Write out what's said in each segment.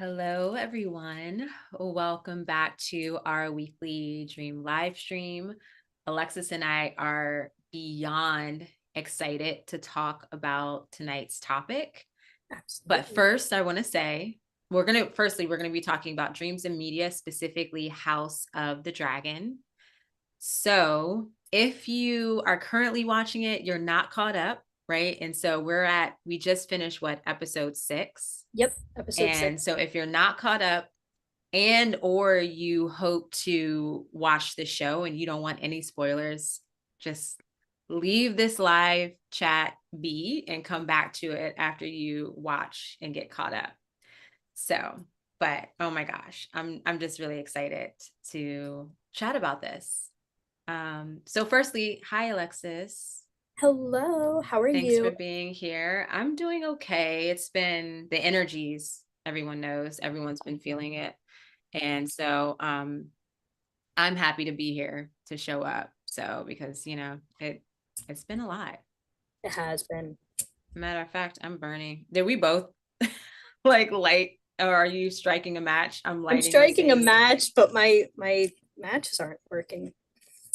Hello, everyone. Welcome back to our weekly dream live stream. Alexis and I are beyond excited to talk about tonight's topic. But Absolutely. first, I want to say we're going to be talking about dreams and media, specifically House of the Dragon. So, if you are currently watching it, you're not caught up, right? And so we just finished episode 6. Yep, episode And 6. so if you're not caught up and or you hope to watch the show and you don't want any spoilers, just leave this live chat be and come back to it after you watch and get caught up. So, but oh my gosh, I'm just really excited to chat about this. So firstly, hi Alexis. Hello, how are Thanks for you? being here. I'm doing okay. It's been the energies, everyone knows, everyone's been feeling it. And so I'm happy to be here to show up. So because it's been a lot. It has been. Matter of fact, I'm burning. Did we both like light or are you striking a match? I'm I'm lighting the striking a sage. match, but my matches aren't working.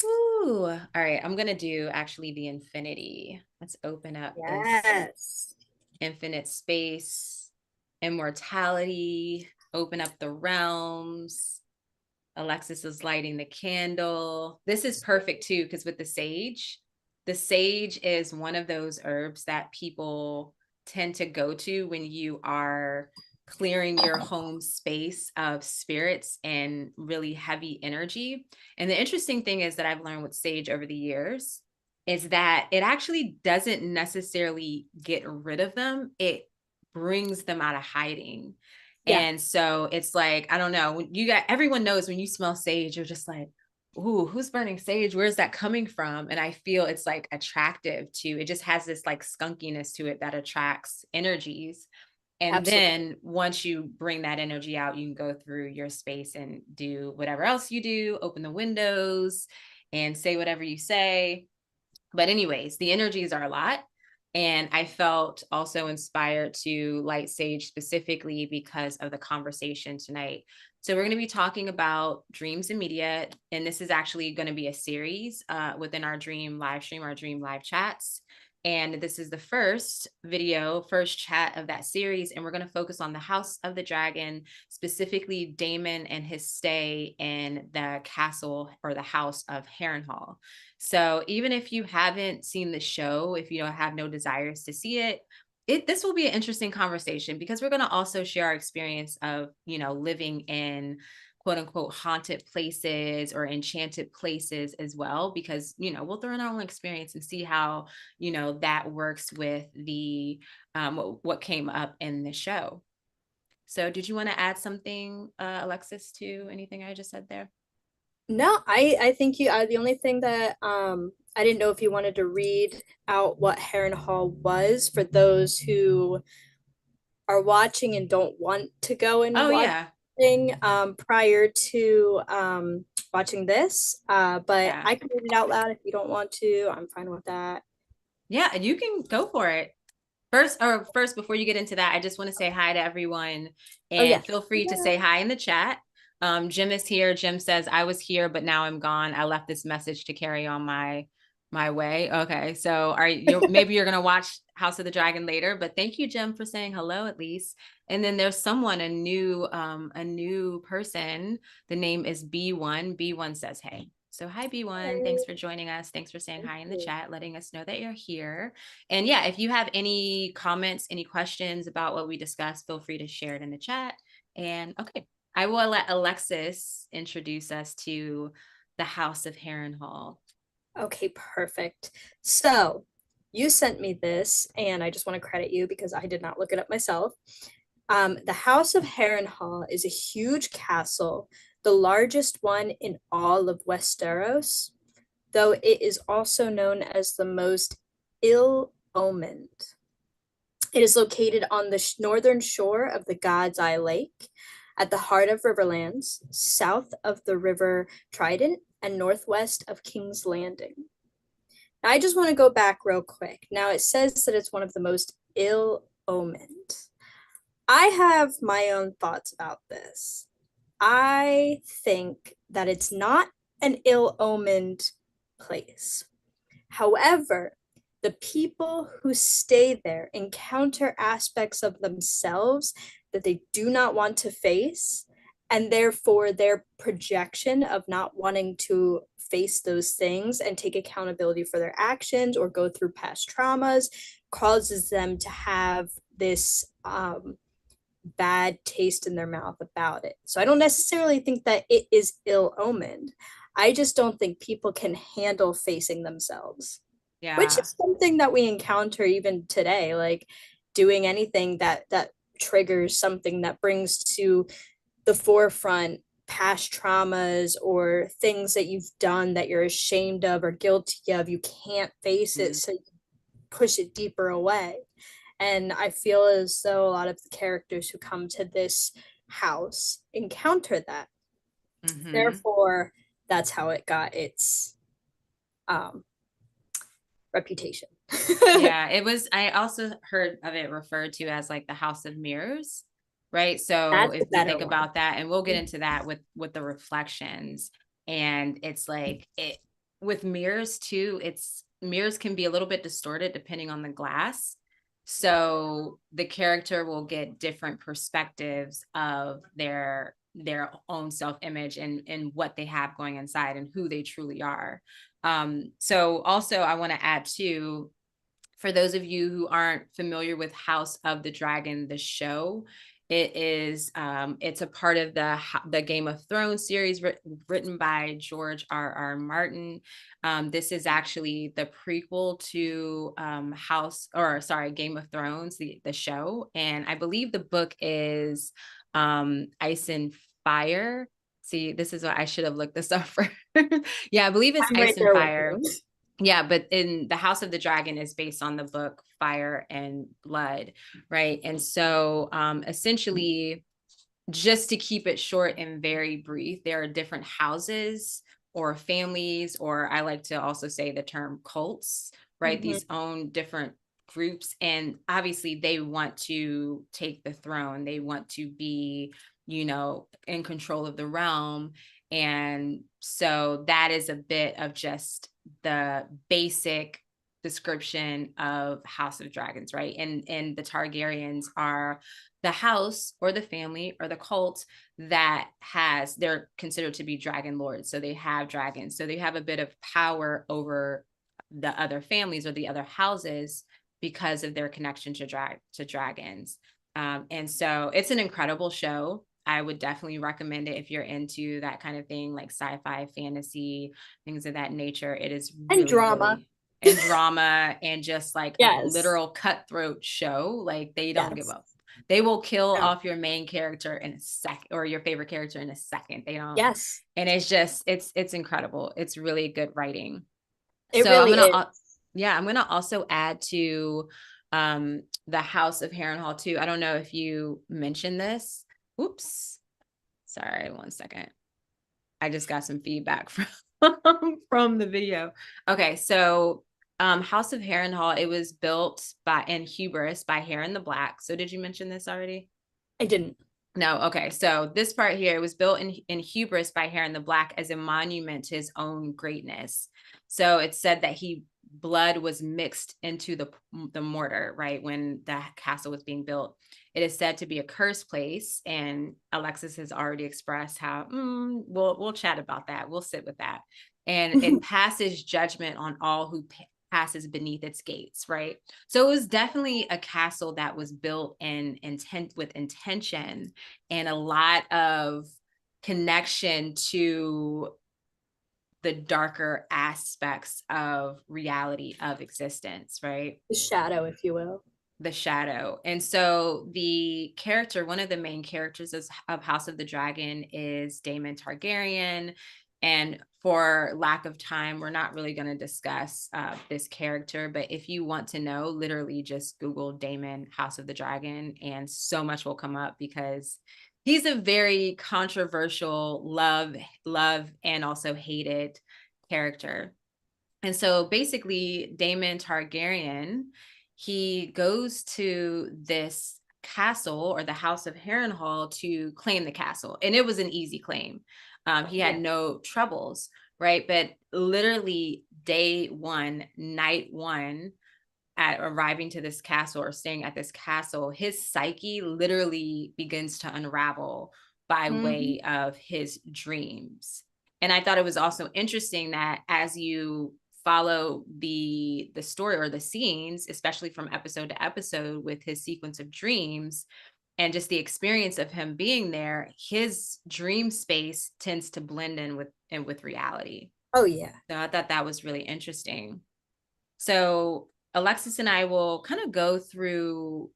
Ooh. All right. I'm gonna do actually the infinity. Let's open up this Yes. infinite space, immortality, open up the realms. Alexis is lighting the candle. This is perfect too, because with the sage is one of those herbs that people tend to go to when you are clearing your home space of spirits and really heavy energy. And the interesting thing is that I've learned with sage over the years is that it actually doesn't necessarily get rid of them. It brings them out of hiding. Yeah, And so it's like, I don't know, everyone knows when you smell sage, you're just like, ooh, who's burning sage? Where's that coming from? And I feel it's like attractive to, it just has this like skunkiness to it that attracts energies. And absolutely. then once you bring that energy out, you can go through your space and do whatever else you do, open the windows and say whatever you say. But anyways, the energies are a lot. And I felt also inspired to light sage specifically because of the conversation tonight. So we're going to be talking about dreams and media. And this is actually going to be a series within our dream live stream, our dream live chats. And this is the first chat of that series. And we're going to focus on the House of the Dragon, specifically Daemon and his stay in the castle or the house of Harrenhal. So even if you haven't seen the show, if you don't have no desires to see it, this will be an interesting conversation because we're going to also share our experience of, living in quote unquote haunted places or enchanted places as well, because, we'll throw in our own experience and see how, that works with the what came up in the show. So did you want to add something, Alexis, to anything I just said there? No, I think you the only thing that I didn't know if you wanted to read out what Harrenhal was for those who are watching and don't want to go and Oh watch yeah. thing prior to watching this. But Yeah. I can read it out loud if you don't want to. I'm fine with that. Yeah, you can go for it. First, before you get into that, I just want to say hi to everyone Oh yeah. and feel free to say hi in the chat. Jim is here. Jim says, I was here, but now I'm gone. I left this message to carry on my way. Okay. So maybe you're gonna watch House of the Dragon later, but thank you, Jim, for saying hello at least. And then there's someone, a new person. The name is B1. B1 says, hey. So hi B1. Thanks for joining us. Thanks for saying Thank hi in the you. chat, letting us know that you're here. And yeah, if you have any comments, any questions about what we discussed, feel free to share it in the chat. And okay, I will let Alexis introduce us to the House of Harrenhal. Okay, perfect. So you sent me this, and I just want to credit you because I did not look it up myself. The House of Harrenhal is a huge castle, the largest one in all of Westeros, though it is also known as the most ill-omened. It is located on the northern shore of the God's Eye Lake, at the heart of Riverlands, south of the River Trident, and northwest of King's Landing. Now, I just want to go back real quick. Now, it says that it's one of the most ill omened. I have my own thoughts about this. I think that it's not an ill-omened place. However, the people who stay there encounter aspects of themselves that they do not want to face, and therefore their projection of not wanting to face those things and take accountability for their actions or go through past traumas causes them to have this bad taste in their mouth about it. So I don't necessarily think that it is ill omened. I just don't think people can handle facing themselves, which Yeah. is something that we encounter even today, like doing anything that triggers something that brings to the forefront past traumas or things that you've done that you're ashamed of or guilty of. You can't face it, Mm-hmm. so you push it deeper away. And I feel as though a lot of the characters who come to this house encounter that. Mm-hmm. Therefore, that's how it got its um, reputation. Yeah, it was. I also heard of it referred to as like the House of Mirrors, right? So That's a if we better think one. about that, and we'll get into that with the reflections, and it's like it with mirrors too. It's mirrors can be a little bit distorted depending on the glass. So the character will get different perspectives of their own self-image and what they have going inside and who they truly are. So also I want to add too, for those of you who aren't familiar with House of the Dragon, the show, it's a part of the Game of Thrones series written by George R. Martin. This is actually the prequel to Game of Thrones, the show, and I believe the book is Ice and Fire. See, this is what I should have looked this up for. Yeah, I believe it's I'm right Ice and there with Fire. you. Yeah, but in the House of the Dragon is based on the book Fire and Blood, right? And so essentially, just to keep it short and very brief, there are different houses or families, or I like to also say the term cults, right? Mm-hmm. These own different groups. And obviously, they want to take the throne, they want to be, in control of the realm. And so that is a bit of just the basic description of House of Dragons, right? And the Targaryens are the house or the family or the cult that they're considered to be dragon lords. So they have dragons. So they have a bit of power over the other families or the other houses because of their connection to dragons. And so it's an incredible show. I would definitely recommend it if you're into that kind of thing, like sci-fi, fantasy, things of that nature. It is And really, drama. really, and drama, and just like a Yes. literal cutthroat show. Like they don't give Yes. up. They will kill No. off your main character in a second, or your favorite character in a second. They don't, Yes. and it's just it's incredible. It's really good writing. It So really is. I'm gonna also add to the House of Harrenhal too. I don't know if you mentioned this. Oops, sorry, one second. I just got some feedback from from the video. Okay, so House of Harrenhal, it was built in Hubris by Heron the Black. So did you mention this already? I didn't. No, okay. So this part here, it was built in Hubris by Heron the Black as a monument to his own greatness. So it said that blood was mixed into the mortar, right, when the castle was being built. It is said to be a cursed place, and Alexis has already expressed how we'll chat about that. We'll sit with that, and it passes judgment on all who passes beneath its gates, right? So it was definitely a castle that was built in intent with intention and a lot of connection to the darker aspects of reality of existence, right? The shadow, if you will. The shadow. And so the character, one of the main characters of House of the Dragon is Daemon Targaryen. And for lack of time, we're not really going to discuss this character. But if you want to know, literally just Google Daemon House of the Dragon, and so much will come up because he's a very controversial, love, and also hated character. And so basically, Daemon Targaryen, he goes to this castle or the house of Harrenhal to claim the castle. And it was an easy claim. He had no troubles, right? But literally day one, night one, at arriving to this castle or staying at this castle, his psyche literally begins to unravel by way of his dreams. And I thought it was also interesting that as you follow the story or the scenes, especially from episode to episode with his sequence of dreams and just the experience of him being there, his dream space tends to blend in with reality. Oh yeah. So I thought that was really interesting. So Alexis and I will kind of go through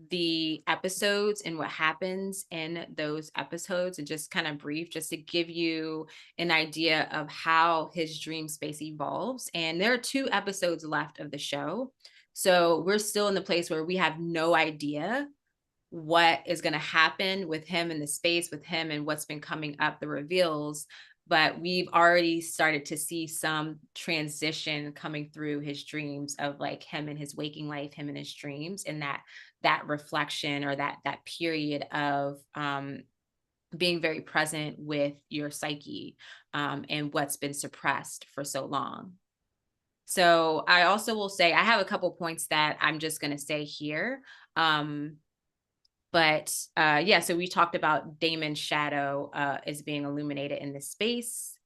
the episodes and what happens in those episodes and just kind of brief, just to give you an idea of how his dream space evolves. And there are 2 episodes left of the show. So we're still in the place where we have no idea what is going to happen with him in the space with him and what's been coming up, the reveals. But we've already started to see some transition coming through his dreams of like him in his waking life, him in his dreams, and that reflection or that period of being very present with your psyche and what's been suppressed for so long. So I also will say I have a couple points that I'm just going to say here. But yeah, so we talked about Daemon's shadow is being illuminated in this space.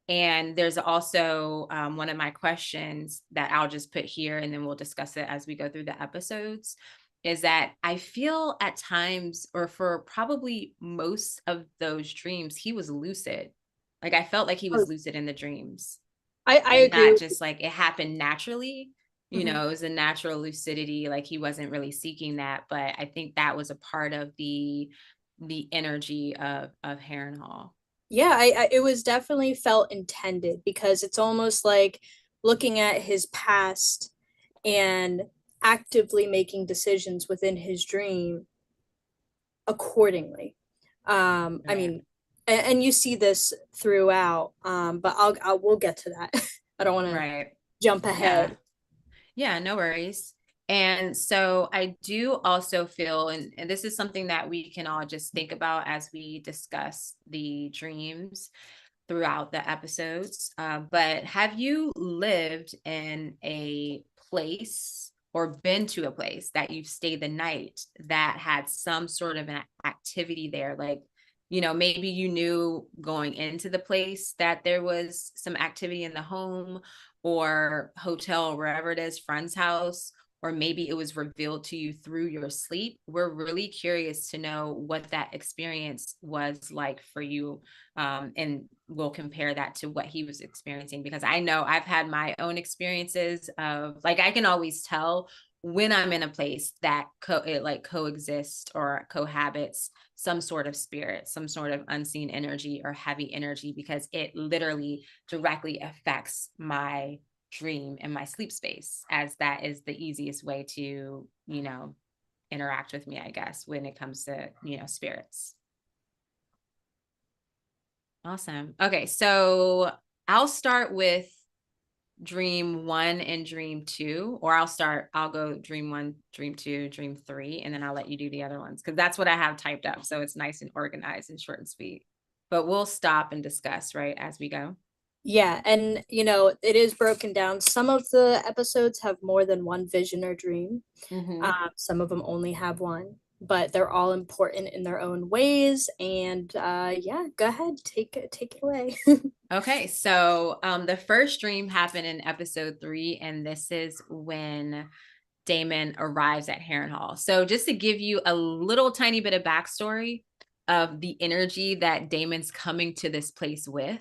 And there's also one of my questions that I'll just put here and then we'll discuss it as we go through the episodes, is that I feel at times, or for probably most of those dreams, he was lucid. Like I felt like he was lucid in the dreams I and agree not with just like it happened naturally. You you. know, it was a natural lucidity, like he wasn't really seeking that. But I think that was a part of the energy of Harrenhal. Yeah, it was definitely felt intended because it's almost like looking at his past and actively making decisions within his dream accordingly. I Right. mean, and you see this throughout, but we'll get to that. I don't want to Right. jump Yeah. ahead. Yeah, no worries. And so I do also feel, and this is something that we can all just think about as we discuss the dreams throughout the episodes. But have you lived in a place or been to a place that you've stayed the night that had some sort of an activity there? Like, maybe you knew going into the place that there was some activity in the home or hotel, wherever it is, friend's house, or maybe it was revealed to you through your sleep. We're really curious to know what that experience was like for you. And we'll compare that to what he was experiencing, because I know I've had my own experiences of like, I can always tell when I'm in a place that it like coexists or cohabits some sort of spirit, some sort of unseen energy or heavy energy, because it literally directly affects my dream and my sleep space, as that is the easiest way to, interact with me, I guess, when it comes to, spirits. Awesome. Okay, so I'll start with dream 1 and dream 2, or I'll go dream 1, dream 2, dream 3, and then I'll let you do the other ones because that's what I have typed up. So it's nice and organized and short and sweet. But we'll stop and discuss, right, as we go. Yeah, and it is broken down. Some of the episodes have more than one vision or dream. Mm-hmm. Some of them only have one, but they're all important in their own ways. And yeah, go ahead, take it away. Okay, so the first dream happened in episode 3, and this is when Daemon arrives at Harrenhal. So just to give you a little tiny bit of backstory of the energy that Daemon's coming to this place with.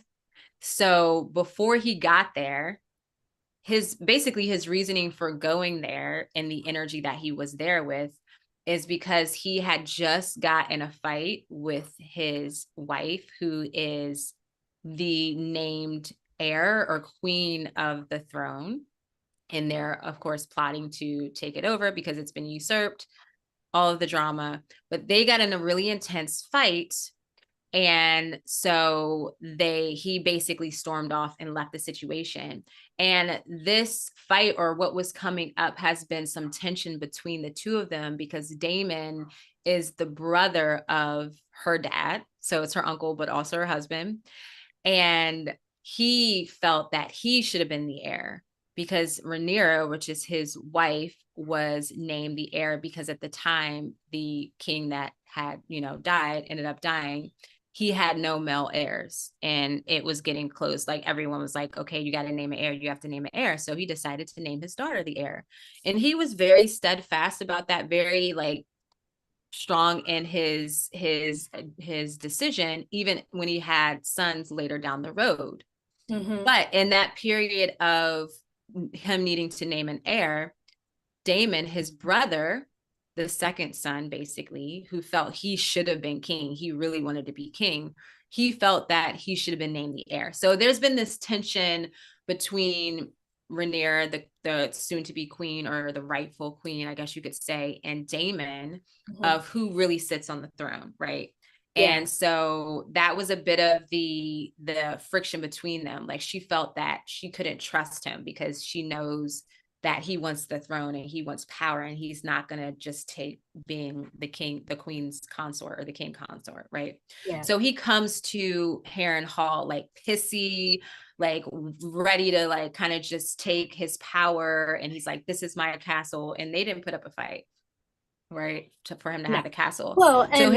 So before he got there, his reasoning for going there and the energy that he was there with is because he had just got in a fight with his wife, who is the named heir or queen of the throne. And they're, of course, plotting to take it over because it's been usurped, all of the drama. But they got in a really intense fight And so he basically stormed off and left the situation. And this fight, or what was coming up, has been some tension between the two of them, because Daemon is the brother of her dad. So it's her uncle, but also her husband. And he felt that he should have been the heir, because Rhaenyra, which is his wife, was named the heir because at the time the king that had, died, ended up dying. He had no male heirs, and it was getting close. Like, everyone was like, okay, you got to name an heir. You have to name an heir. So he decided to name his daughter the heir. And he was very steadfast about that, very like strong in his decision, even when he had sons later down the road. Mm-hmm. But in that period of him needing to name an heir, Daemon, his brother, the second son, basically, who felt he should have been king, he really wanted to be king, he felt that he should have been named the heir. So there's been this tension between Rhaenyra, the soon-to-be queen, or the rightful queen, I guess you could say, and Daemon, Mm-hmm. of who really sits on the throne, right? Yeah. And so that was a bit of the friction between them. Like, she felt that she couldn't trust him because she knows that he wants the throne and he wants power, and he's not going to just take being the queen's consort, or the king consort, right? Yeah. So he comes to Harrenhal like pissy, like ready to like kind of just take his power, and he's like, this is my castle, and they didn't put up a fight, right, for him to No. have the castle. Well, So and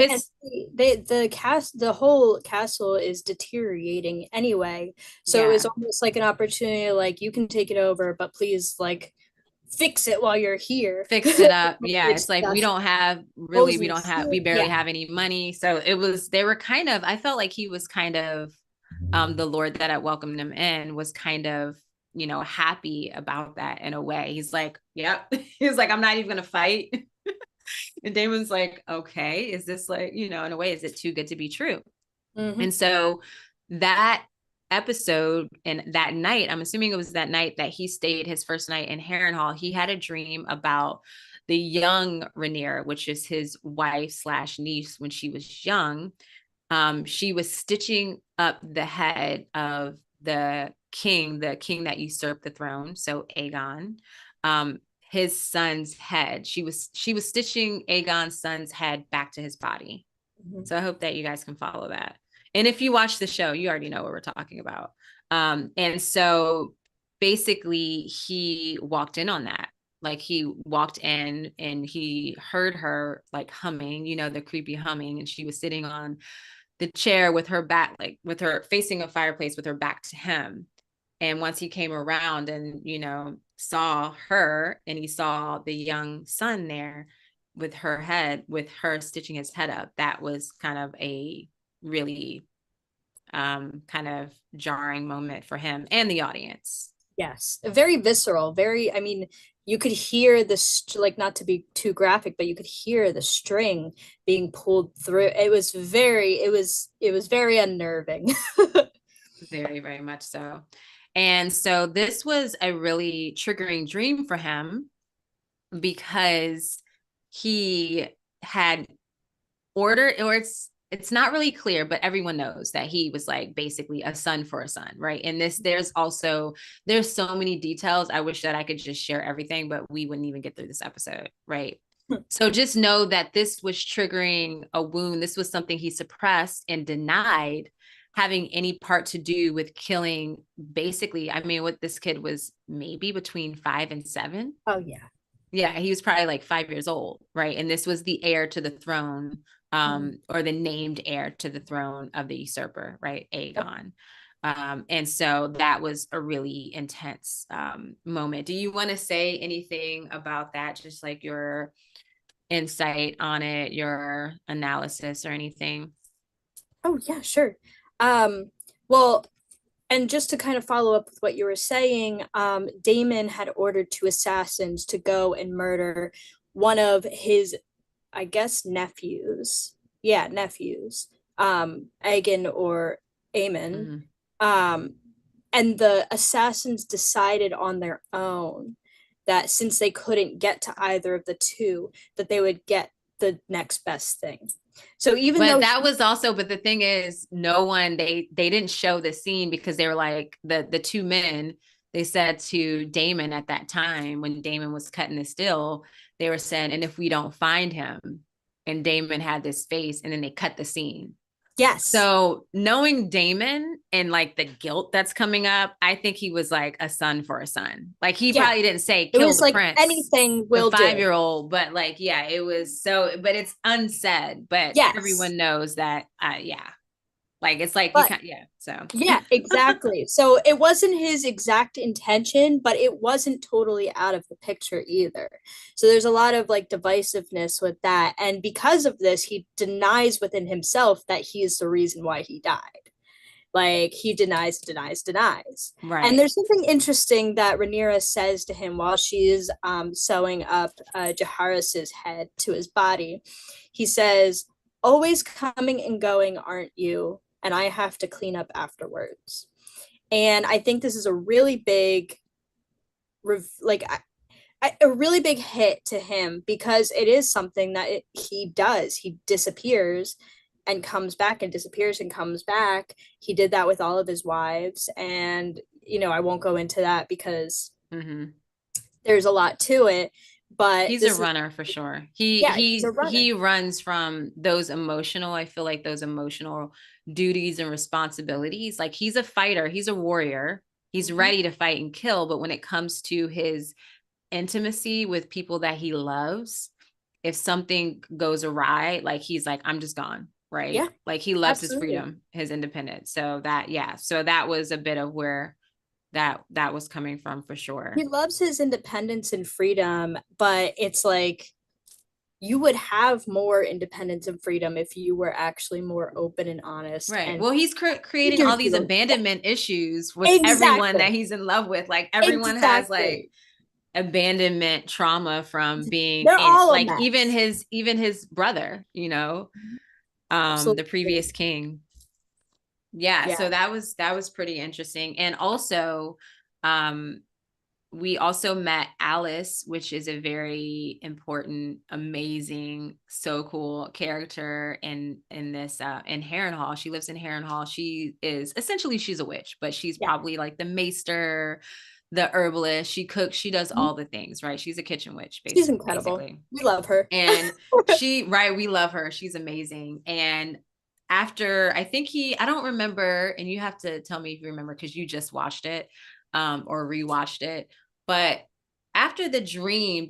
the whole castle is deteriorating anyway. So it was yeah, almost like an opportunity, like, you can take it over, but please, like, fix it while you're here. fixed it up. Yeah, Which it's like, stuff we barely yeah. have any money. So they were kind of, I felt like he was kind of, the Lord that had welcomed him in was kind of, happy about that in a way. He's like, yep. He's like, I'm not even gonna fight. And Damon's like, okay, is this like, in a way, is it too good to be true? Mm-hmm. And so that episode and that night, I'm assuming it was that night that he stayed his first night in Harrenhal, he had a dream about the young Rhaenyra, which is his wife slash niece when she was young. She was stitching up the head of the king that usurped the throne. So Aegon, his son's head. She was stitching Aegon's son's head back to his body. Mm-hmm. So I hope that you guys can follow that. And if you watch the show, you already know what we're talking about. And so basically he walked in on that. Like, he walked in and he heard her like humming, the creepy humming. And she was sitting on the chair with her back, like with her facing a fireplace with her back to him. And once he came around and, saw her, and he saw the young son there with her stitching his head up, that was kind of a really kind of jarring moment for him and the audience. Yes, very visceral, very, I mean, you could hear this, like, not to be too graphic, but you could hear the string being pulled through. It was very unnerving. Very, very much so. And so this was a really triggering dream for him, because he had ordered, or it's not really clear, but everyone knows that he was like basically a son for a son, right? And there's so many details. I wish that I could just share everything, but we wouldn't even get through this episode, right? So just know that this was triggering a wound. This was something he suppressed and denied having any part to do with killing. Basically, I mean, what this kid was maybe between 5 and 7. Oh yeah. Yeah, he was probably like 5 years old, right? And this was the heir to the throne, or the named heir to the throne of the usurper, right? Aegon. And so that was a really intense moment. Do you want to say anything about that? Just like your insight on it, your analysis, or anything? Oh yeah, sure. Well, and just to kind of follow up with what you were saying, Damon had ordered two assassins to go and murder one of his, I guess, nephews. Yeah, nephews. Aegon or Aemon. Mm-hmm. Um, and the assassins decided on their own that since they couldn't get to either of the two, that they would get the next best thing. So even But though that was also, but the thing is, no one, they didn't show the scene because they were like the two men, they said to Daemon at that time when Daemon was cutting the still, they were saying, and if we don't find him, and Daemon had this face, and then they cut the scene. yes, So knowing Daemon and like the guilt that's coming up, I think he was like a son for a son. Like he yeah, probably didn't say it kill was the like prince, anything the will do. 5-year-old, but like, yeah, it was so, but it's unsaid, but Yes, everyone knows that, yeah, like it's like you but can't, yeah. So, yeah, exactly. So it wasn't his exact intention, but it wasn't totally out of the picture either. So there's a lot of like divisiveness with that. And because of this, he denies within himself that he is the reason why he died. Like he denies, denies, denies. And right. there's something interesting that Rhaenyra says to him while she's sewing up Jaharis's head to his body. He says, "Always coming and going, aren't you? And I have to clean up afterwards." And I think this is a really big, like a really big hit to him because it is something that he does. He disappears and comes back and disappears and comes back. He did that with all of his wives. And, I won't go into that because Mm-hmm. there's a lot to it. But He's a this is, runner for sure. He yeah, he's a he runner. he runs from those emotional, I feel like those emotional duties and responsibilities. Like he's a fighter, he's a warrior. He's Mhm. ready to fight and kill, but when it comes to his intimacy with people that he loves, if something goes awry, like he's like, I'm just gone, Yeah, right? Like he loves his absolutely. freedom, his independence. So that, yeah. So that was a bit of where that was coming from for He sure. loves his independence and freedom, but it's like you would have more independence and freedom if you were actually more open and honest Right. and Well, he's creating your all these feelings. Yeah, abandonment issues with everyone that exactly. he's in love with. Like everyone has like Exactly. abandonment trauma from being They're in, all a like even mess. his brother, the Absolutely. previous king. Yeah, Yeah. so that was pretty interesting. And also, um, we also met Alice, which is a very important, amazing, so cool character in this in Harrenhal. She lives in Harrenhal. She is essentially she's a witch, but she's Yeah. probably like the maester, the herbalist. She cooks, she does Mhm. all the things, right? She's a kitchen witch, She's incredible. basically. We love her. And right, we love her. She's amazing. And after I think I don't remember, and you have to tell me if you remember because you just watched it, or rewatched it. But after the dream,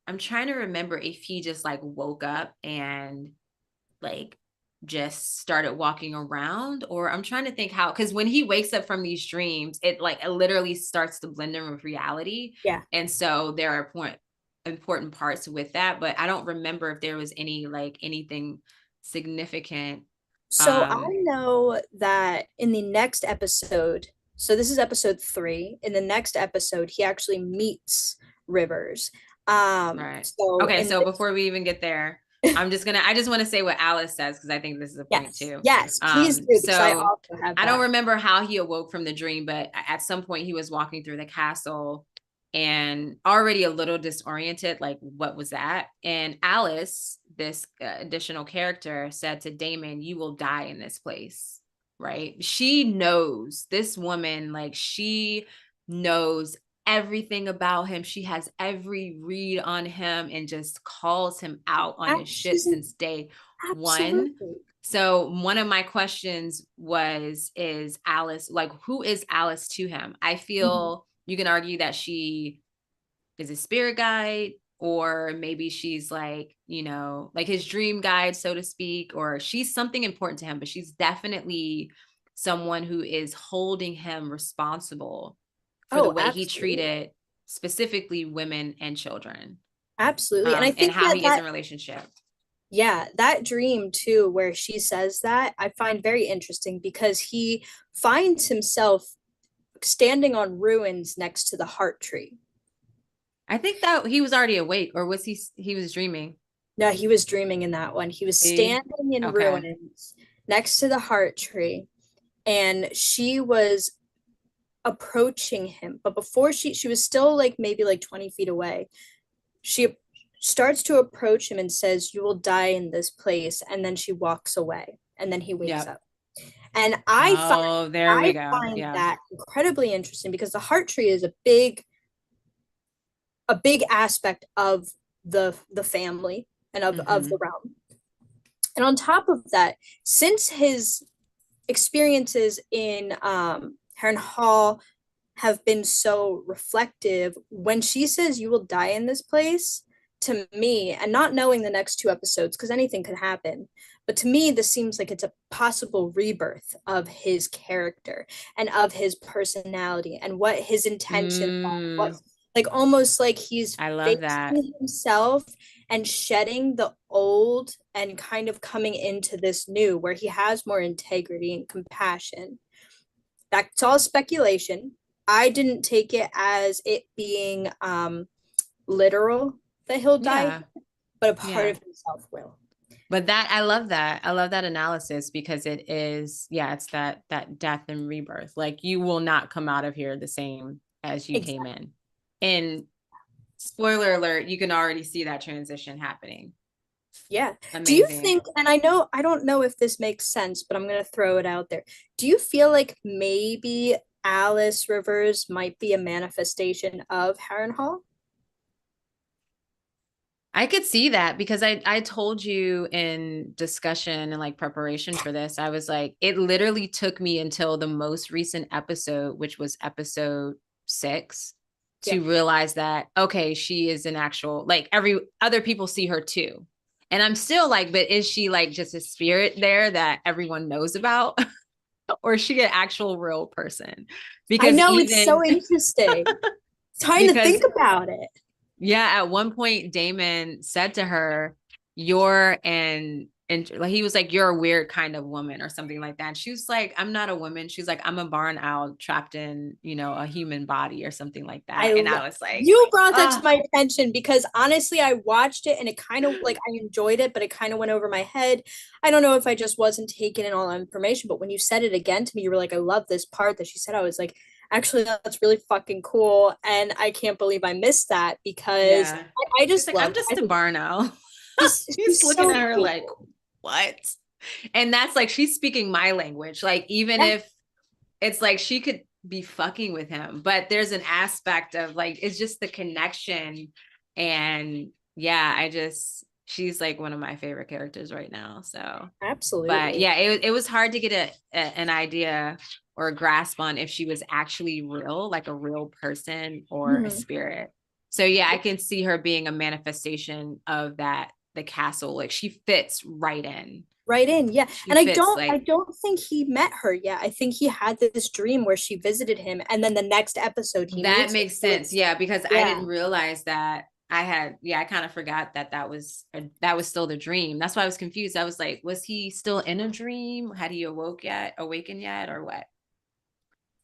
I'm trying to remember if he just like woke up and like just started walking around, or I'm trying to think how, because when he wakes up from these dreams, it literally starts to blend in with reality. Yeah. And so there are important parts with that, but I don't remember if there was anything significant. So I um know that in the next episode, so this is episode 3. In the next episode, he actually meets Rivers. right. So Okay, in so this, before we even get there, I just want to say what Alice says because I think this is a point yes, too. yes, please do because I So also have I don't that. remember how he awoke from the dream, but at some point he was walking through the castle and already a little disoriented, like what was that? And Alice, this additional character, said to Daemon, "You will die in this place." Right? She knows, this woman, like she knows everything about him. She has every read on him and just calls him out on his shit She's since day one. absolutely. So one of my questions is Alice, like who is Alice to him? I Mhm. feel you can argue that she is a spirit guide, or maybe she's like, like his dream guide, so to speak, or she's something important to him, but she's definitely someone who is holding him responsible for the Oh, way he absolutely. treated specifically women and children, Absolutely. And I and think how he is in relationship. yeah, that dream too, where she says that, I find very interesting because he finds himself standing on ruins next to the heart tree. I think that he was already awake, or was he was dreaming. No, he was dreaming in that one. He was See? standing in Okay. ruins next to the heart tree, and she was approaching him. But before she was still like maybe like 20 feet away. She starts to approach him and says, "You will die in this place," and then she walks away, and then he wakes Yep. up. And I find Oh, there we go. Yeah. that incredibly interesting because the heart tree is a big aspect of the family and of the Hmm. realm. And on top of that, since his experiences in Harrenhal have been so reflective, when she says you will die in this place, to me, and not knowing the next two episodes, because anything could happen, but to me, this seems like it's a possible rebirth of his character and of his personality and what his intentions are. What, Mm, like almost like he's I love that. facing himself and shedding the old and kind of coming into this new where he has more integrity and compassion. That's all speculation. I didn't take it as it being literal that he'll die, Yeah. but a part Yeah. of himself will. But that I love that. I love that analysis because it is, yeah, it's that death and rebirth. Like you will not come out of here the same as you came Exactly. in. And spoiler alert, you can already see that transition happening. Yeah. Do you Amazing. think, and I don't know if this makes sense, but I'm going to throw it out there. Do you feel like maybe Alice Rivers might be a manifestation of Harrenhal? I could see that because I told you in discussion and like preparation for this, I was like, it literally took me until the most recent episode, which was episode 6, Yeah. to realize that okay, she is an actual like every other people see her too. And I'm still like, but is she like just a spirit there that everyone knows about? Or is she an actual real person? I Because know it's even so interesting. Trying to because think about it. yeah, at one point Daemon said to her, "You're and like he was like, you're a weird kind of woman or something like that." And she was like, "I'm not a woman." She's like, "I'm a barn owl trapped in, a human body or something like that." And I was like, You brought that to "Oh, my attention because honestly, I watched it and it kind of like I enjoyed it, but it kind of went over my head. I don't know if I just wasn't taking in all the information, but when you said it again to me, you were like, "I love this part that she said." I was like, actually, that's really fucking cool, and I can't believe I missed that because yeah." I She's just like, "I'm love. just I a think barn owl." she's He's looking so at her like, cool. "What?" And that's like she's speaking my language. Like even Yeah, if it's like she could be fucking with him, but there's an aspect of like it's just the connection. And yeah, she's like one of my favorite characters right now. So but absolutely. yeah, it was hard to get an idea or a grasp on if she was actually real, like a real person or a Mhm. spirit. So yeah, I can see her being a manifestation of that, the castle. Like she fits right in. Right in, yeah. She And I fits don't I like don't think he met her yet. I think he had this dream where she visited him and then the next episode he that meets her. makes So sense. it's Yeah, because I yeah, didn't realize that I kind of forgot that was still the dream. That's why I was confused. I was like, was he still in a dream? Had he awakened yet, or what?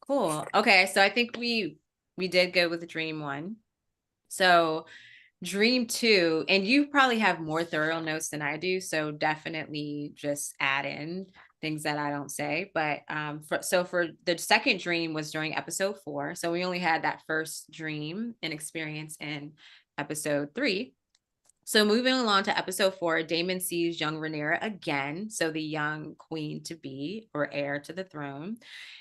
Cool. Okay, so I think we did go with dream 1. So dream 2, and you probably have more thorough notes than I do, so definitely just add in things that I don't say. But for the second dream was during episode 4, so we only had that first dream and experience in episode 3. So moving along to episode 4, Daemon sees young Rhaenyra again, so the young queen to be or heir to the throne.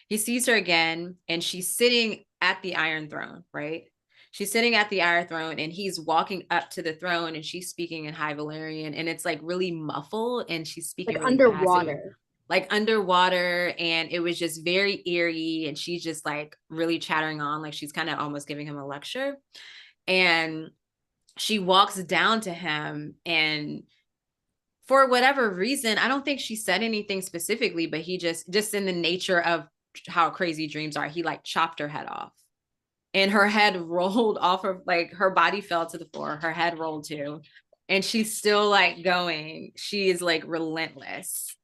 He sees her again, and she's sitting at the Iron Throne, right? She's sitting at the Iron Throne, and he's walking up to the throne, and she's speaking in High Valyrian, and it's like really muffled, and she's like speaking really fast. It was underwater. like underwater, and it was just very eerie, and she's just like really chattering on, like she's kind of almost giving him a lecture. And she walks down to him, and for whatever reason, I don't think she said anything specifically, but he just in the nature of how crazy dreams are, he like chopped her head off, and her head rolled off of, like, her body fell to the floor, her head rolled too, and she's still like going. She is like relentless.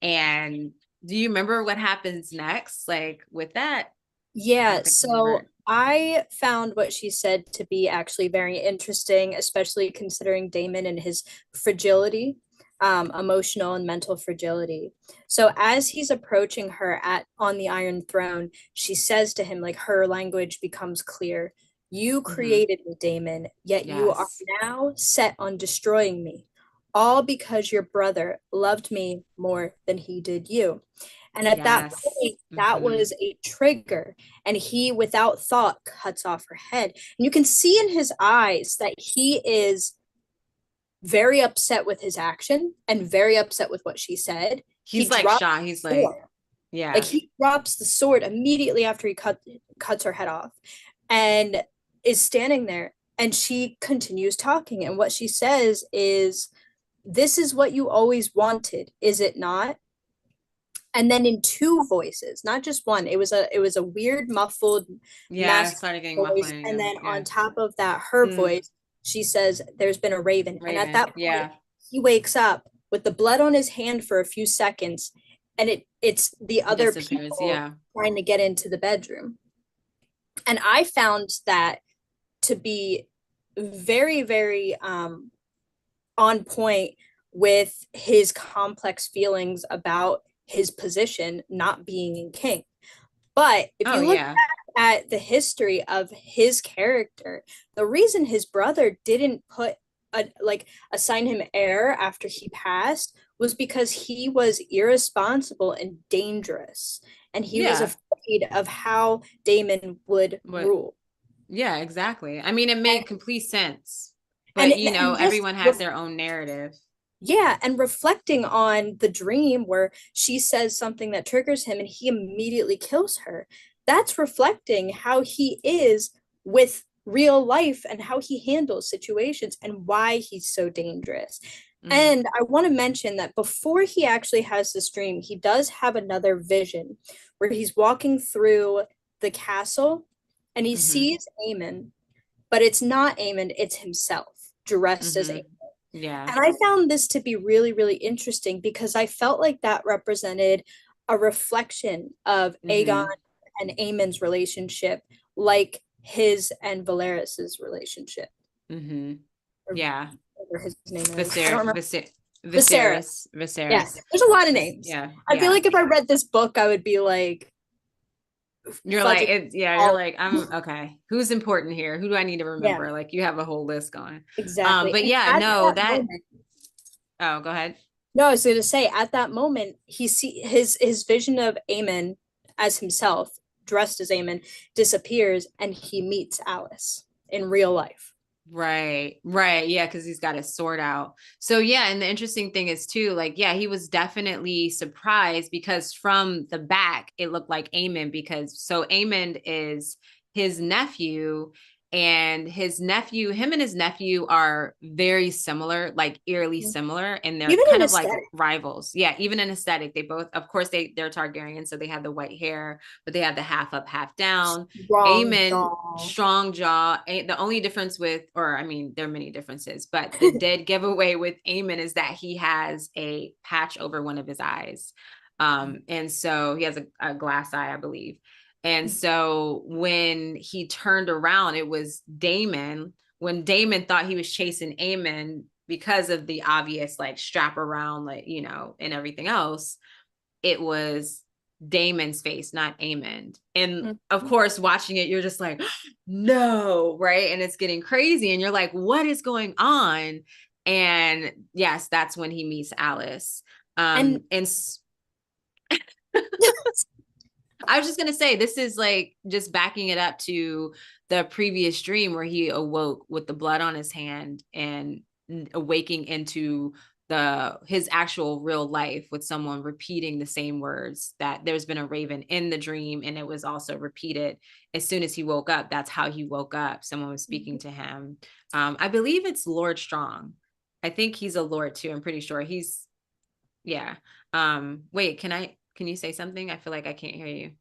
And do you remember what happens next, like with that? I Yeah, don't think I so remember. I found what she said to be actually very interesting, especially considering Damon and his fragility, emotional and mental fragility. So as he's approaching her at on the Iron Throne, she says to him, like her language becomes clear. You Mm-hmm. created me, Daemon, yet you are Yes. now set on destroying me, all because your brother loved me more than he did you. And at that Yes. point, that Mm-hmm. was a trigger. And he, without thought, cuts off her head. And you can see in his eyes that he is very upset with his action and very upset with what she said. He He's like drops shot. He's the like, sword. Like yeah. he drops the sword immediately after he cuts her head off and is standing there, and she continues talking, and what she says is, this is what you always wanted, is it not? And then in two voices, not just one. It was a weird muffled Yeah. I masculine started getting voice, muffling and again. then Yeah. on top of that, her Mm, voice, she says, there's been a raven. And at Raven. that point, Yeah. he wakes up with the blood on his hand for a few seconds, and it's the other Disappears. people Yeah. trying to get into the bedroom. And I found that to be very, very on point with his complex feelings about his position not being in king. But if Oh, you look yeah. at the history of his character, the reason his brother didn't assign him heir after he passed was because he was irresponsible and dangerous, and he was Yeah. afraid of how Daemon would What? rule. Yeah, exactly. I mean, it made complete sense. And But, and just everyone has their own narrative. yeah, and reflecting on the dream where she says something that triggers him and he immediately kills her. That's reflecting how he is with real life and how he handles situations and why he's so dangerous. Mm-hmm. And I want to mention that before he actually has this dream, he does have another vision where he's walking through the castle and he Mm-hmm. sees Aemon, but it's not Aemon, it's himself dressed as Aemon. Mm-hmm. Yeah. And I found this to be really, really interesting because I felt like that represented a reflection of Aegon Mm-hmm. and Aemon's relationship, like his and Valeris's relationship, Mm-hmm. or Yeah. whatever his name is. I don't Viser remember. Viser Viserys. Viserys. Yeah, Viserys. there's a lot of names. Yeah. I feel Yeah. like if I read this book, I would be like You're like fudging it, yeah, you're all. like, I'm okay. Who's important here? Who do I need to Yeah, remember? Like you have a whole list going. exactly. But And yeah, at no, that that moment, oh, go ahead. no, I was going to say at that moment, his vision of Aemon as himself, dressed as Aemon, disappears, and he meets Alice in real life. Right, right. Yeah, because he's got his sword out. So yeah, and the interesting thing is too, like, yeah, he was definitely surprised because from the back it looked like Aemon because so Aemon is his nephew, and him and his nephew are very similar, like eerily similar, and they're Even in kind of like aesthetic, rivals. Yeah, even in aesthetic, they both, of course, they're Targaryen, so they have the white hair, but they have the half up, half down. wrong Aemon, jaw. strong jaw. The only difference with, or I mean, there are many differences, but the dead giveaway with Aemon is that he has a patch over one of his eyes. And so he has a glass eye, I believe. And so when he turned around, it was Daemon. When Daemon thought he was chasing Aemon because of the obvious like strap around, like, and everything else, it was Damon's face, not Aemon. And of course, watching it, you're just like, no, right? And it's getting crazy. And you're like, what is going on? And yes, that's when he meets Alice. And And I was just gonna say, this is like just backing it up to the previous dream where he awoke with the blood on his hand and awaking into his actual real life with someone repeating the same words, that there's been a raven in the dream, and it was also repeated as soon as he woke up. That's how he woke up. Someone was speaking to him. I believe it's Lord Strong. I think he's a lord too. I'm pretty sure he's, yeah. Wait, can you say something? I feel like I can't hear you.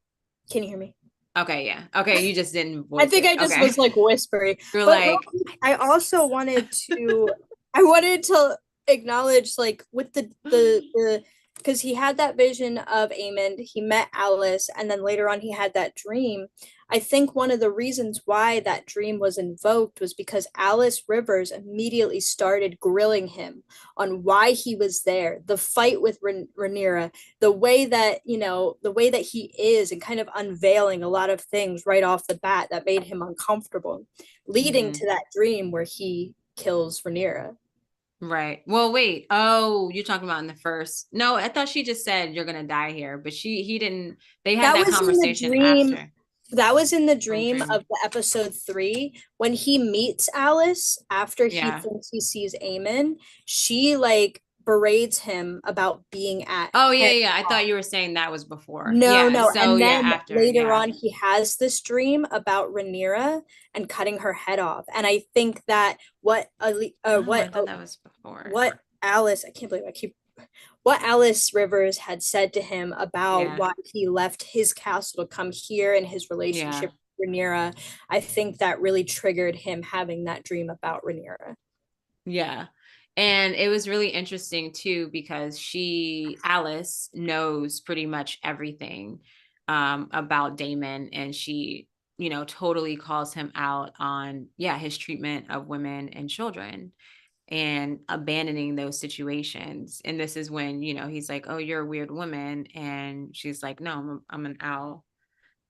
can you hear me? Okay, yeah. Okay, you just didn't I voice think it. I just Okay. was like whispering. You're But like, I also wanted to I wanted to acknowledge like with the because he had that vision of Aemond, he met Alice, and then later on he had that dream. I think one of the reasons why that dream was invoked was because Alice Rivers immediately started grilling him on why he was there, the fight with Rhaenyra, the way that, the way that he is, and kind of unveiling a lot of things right off the bat that made him uncomfortable, leading Mm-hmm. to that dream where he kills Rhaenyra. Right. Well, wait. Oh, you're talking about in the first. No, I thought she just said you're gonna die here, but he didn't. They had That that was in the conversation dream. after. That was in the I'm dream dreaming. of the episode 3 when he meets Alice after he Yeah. thinks he sees Aemon. She like berates him about being at Oh, yeah, Harrenhal. yeah. I thought you were saying that was before. No, Yeah. no. So And yeah, then after. later Yeah. on, he has this dream about Rhaenyra and cutting her head off. And I think that Oh, I thought that was before. what Alice, I can't believe I keep what Alice Rivers had said to him about Yeah. why he left his castle to come here and his Yeah. relationship with Rhaenyra, I think that really triggered him having that dream about Rhaenyra. Yeah. And it was really interesting too because Alice knows pretty much everything about Daemon, and she, totally calls him out on, yeah, his treatment of women and children and abandoning those situations. And this is when, he's like, "Oh, you're a weird woman." And she's like, "No, I'm an owl,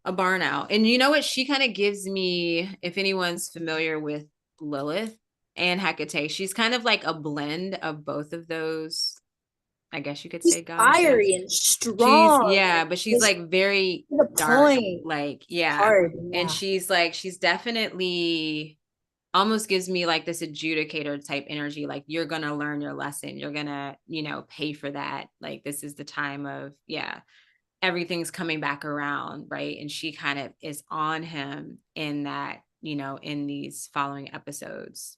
a barn owl." And you know what? She kind of gives me, if anyone's familiar with Lilith and Hecate, she's kind of like a blend of both of those, I guess you could He's say, goddesses. fiery and strong and But she's just like very to the dark, point, like, yeah. hard. And Yeah. she's definitely almost gives me like this adjudicator type energy. Like, you're going to learn your lesson. You're going to, pay for that. Like, this is the time of, yeah, everything's coming back around, right? And she kind of is on him in that, in these following episodes.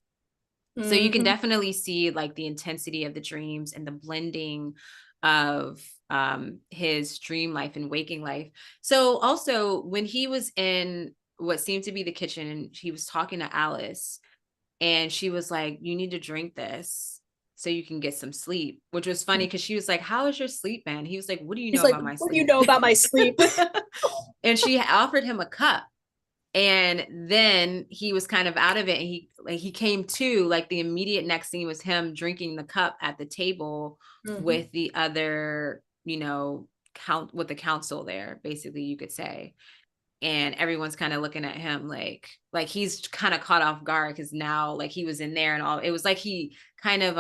So you can Mm-hmm. definitely see like the intensity of the dreams and the blending of his dream life and waking life. So also when he was in what seemed to be the kitchen and he was talking to Alice, and she was like, "You need to drink this so you can get some sleep," which was funny because she was like, "How is your sleep, man?" He was like, "What do you He's know like, about my what do you sleep?" know about my sleep? And she offered him a cup. And then he was kind of out of it, and he came to, like, the immediate next scene was him drinking the cup at the table Mm-hmm. with the other, with the council there, basically, you could say. And everyone's kind of looking at him like he's kind of caught off guard because now, like, he was in there and all. It was like he kind of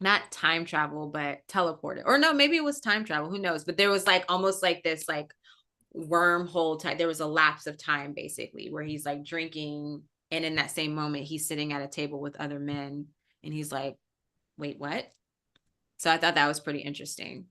not time travel but teleported, or no, maybe it was time travel, who knows, but there was like almost like this like wormhole type. There was a lapse of time basically where he's like drinking, and in that same moment he's sitting at a table with other men, and he's like, "Wait, what?" So I thought that was pretty interesting.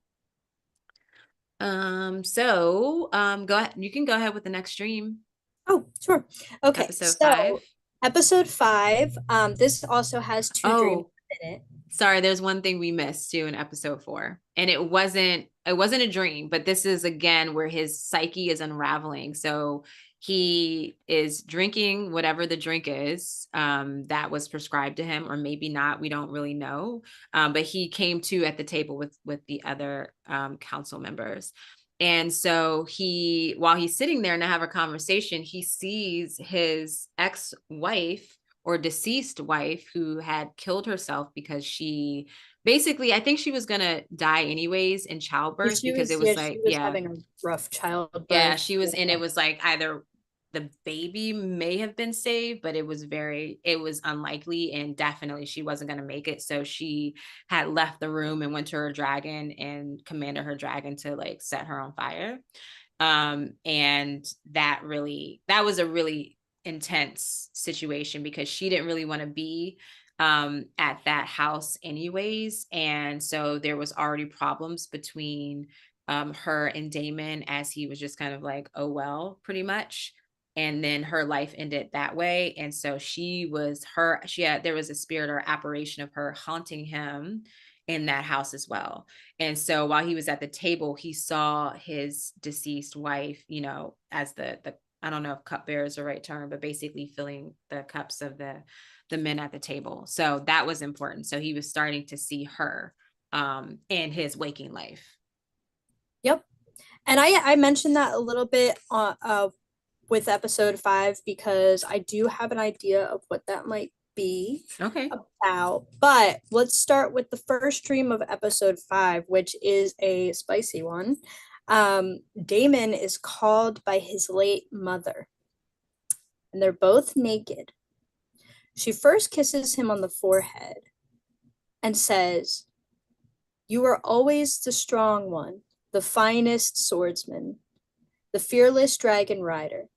Go ahead, you can go ahead with the next stream. Oh, sure. Okay, Episode 5. so episode 5, this also has two dreams Oh, in it. sorry, there's one thing we missed too in episode 4. And it wasn't a dream, but this is again where his psyche is unraveling. So he is drinking whatever the drink is that was prescribed to him, or maybe not, we don't really know. But he came to at the table with the other council members. And so while he's sitting there and they have a conversation, he sees his ex-wife or deceased wife who had killed herself because she basically, I think she was gonna die anyways in childbirth, because it was She like, was yeah, having a rough yeah, childbirth. she was, and Yeah. it was like either the baby may have been saved, but it was unlikely, and definitely she wasn't going to make it. So she had left the room and went to her dragon and commanded her dragon to like set her on fire. And that was a really intense situation because she didn't really want to be at that house anyways. And so there was already problems between her and Daemon, as he was just kind of like, "Oh well," pretty much. And then her life ended that way. And so there was a spirit or apparition of her haunting him in that house as well. And so while he was at the table, he saw his deceased wife, as the I don't know if cupbearer is the right term, but basically filling the cups of the men at the table. So that was important. So he was starting to see her in his waking life. Yep. And I mentioned that a little bit with episode 5 because I do have an idea of what that might be Okay. about. But let's start with the first dream of episode 5, which is a spicy one. Daemon is called by his late mother, and they're both naked. She first kisses him on the forehead and says, "You are always the strong one, the finest swordsman, the fearless dragon rider.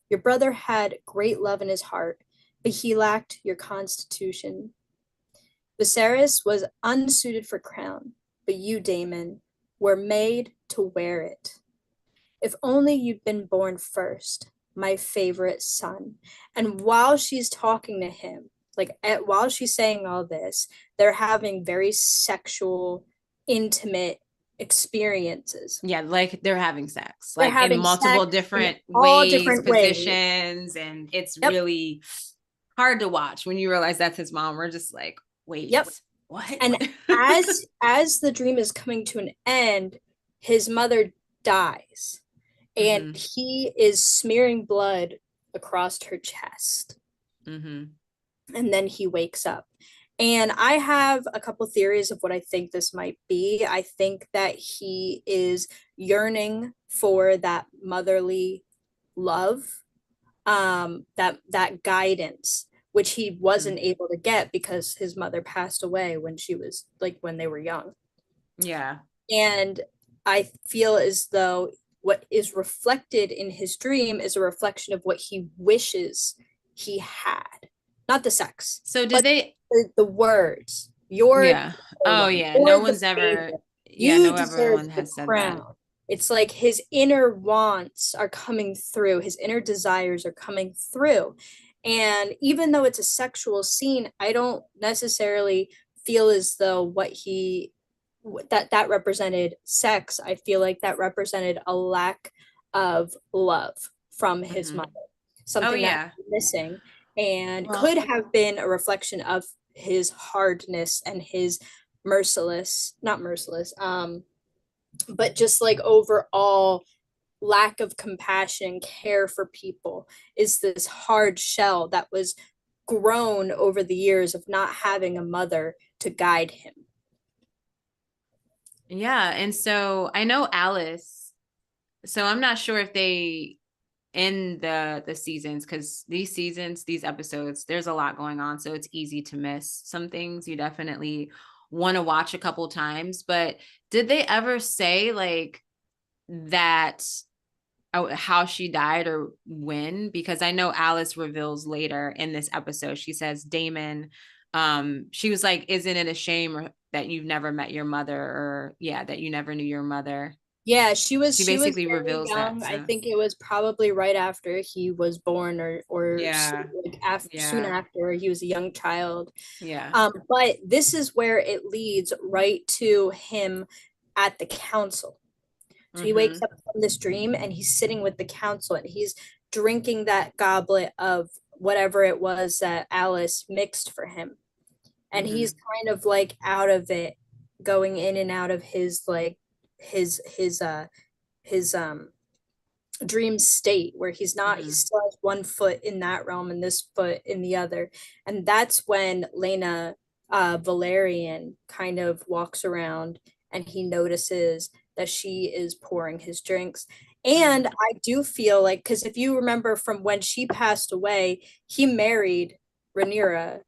Your brother had great love in his heart, but he lacked your constitution. Viserys was unsuited for crown, but you, Daemon, were made to wear it. If only you'd been born first, my favorite son." And while she's talking to him, while she's saying all this, they're having very sexual, intimate experiences. Yeah, like they're having sex, They're like in having multiple sex in different all ways, different ways. positions, and it's Yep. really hard to watch when you realize that's his mom. We're just like, wait, Yep. what? And as the dream is coming to an end, his mother dies, and Mm-hmm. he is smearing blood across her chest. Mm-hmm. And then he wakes up. And I have a couple theories of what I think this might be. I think that he is yearning for that motherly love, that guidance, which he wasn't able to get because his mother passed away when she was like when they were young. Yeah. And I feel as though what is reflected in his dream is a reflection of what he wishes he had, not the sex, So did but they? the words. You're Yeah. the Oh one. yeah. No You're the one's ever. favorite. Yeah. You No, deserve everyone the has said that. crown. It's like his inner wants are coming through, his inner desires are coming through. And even though it's a sexual scene, I don't necessarily feel as though that represented sex. I feel like that represented a lack of love from his Mm-hmm. mother, Oh something that yeah. was missing and could Well, have been a reflection of his hardness and his not merciless, but just like overall lack of compassion and care for people is this hard shell that was grown over the years of not having a mother to guide him. yeah. And so I know Alice. So I'm not sure if they in the seasons, because these episodes, there's a lot going on, so it's easy to miss some things you definitely want to watch a couple times. But did they ever say like that, how she died or when? Because I know Alice reveals later in this episode, she says Daemon, she was like, isn't it a shame that you've never met your mother, or yeah, that you never knew your mother? Yeah, She she was basically very reveals that. young. I So think it was probably right after he was born, or yeah. like after, soon Yeah. after he was a young child. Yeah. But this is where it leads right to him at the council. So he wakes Mm-hmm. up from this dream and he's sitting with the council and he's drinking that goblet of whatever it was that Alice mixed for him. And he's Mm-hmm. kind of like out of it, going in and out of his like his dream state where he Mm-hmm. still has one foot in that realm and this foot in the other. And that's when Lena Valerian kind of walks around and he notices that she is pouring his drinks. And Mm-hmm. I do feel like, because if you remember from when she passed away, he married Rhaenyra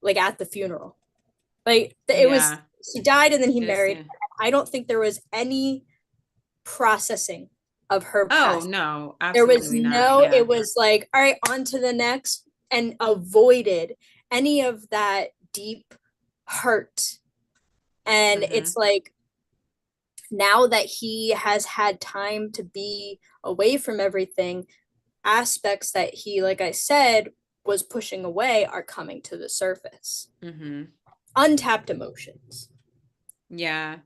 like at the funeral. Like it was, Yeah. she died and then he This. married. I don't think there was any processing of her Oh past. no, There was absolutely not. no, Yeah. it was like, all right, on to the next, and avoided any of that deep hurt. And Mm-hmm. it's like now that he has had time to be away from everything, aspects that he, like I said, was pushing away are coming to the surface. Mm-hmm. Untapped emotions. Yeah.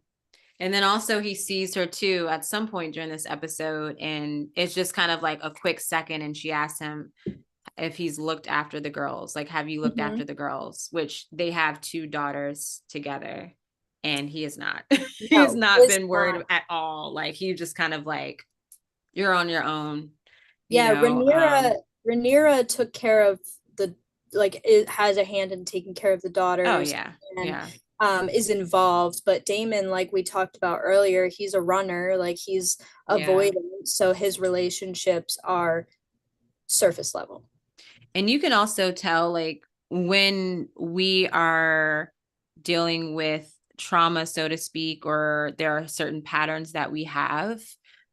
And then also he sees her too at some point during this episode, and it's just kind of like a quick second, and she asks him if he's looked after the girls. Like, have you looked Mm-hmm. after the girls? Which they have two daughters together. and he is not. He has No, not is been worried not. at all. Like he just kind of like, you're on your own, you Yeah, know. Rhaenyra took care of the, like, it has a hand in taking care of the Oh daughters, yeah, and yeah, is involved. But Daemon, like we talked about earlier, he's a runner, like he's yeah. avoidant, so his relationships are surface level. And you can also tell, like, when we are dealing with trauma, so to speak, or there are certain patterns that we have,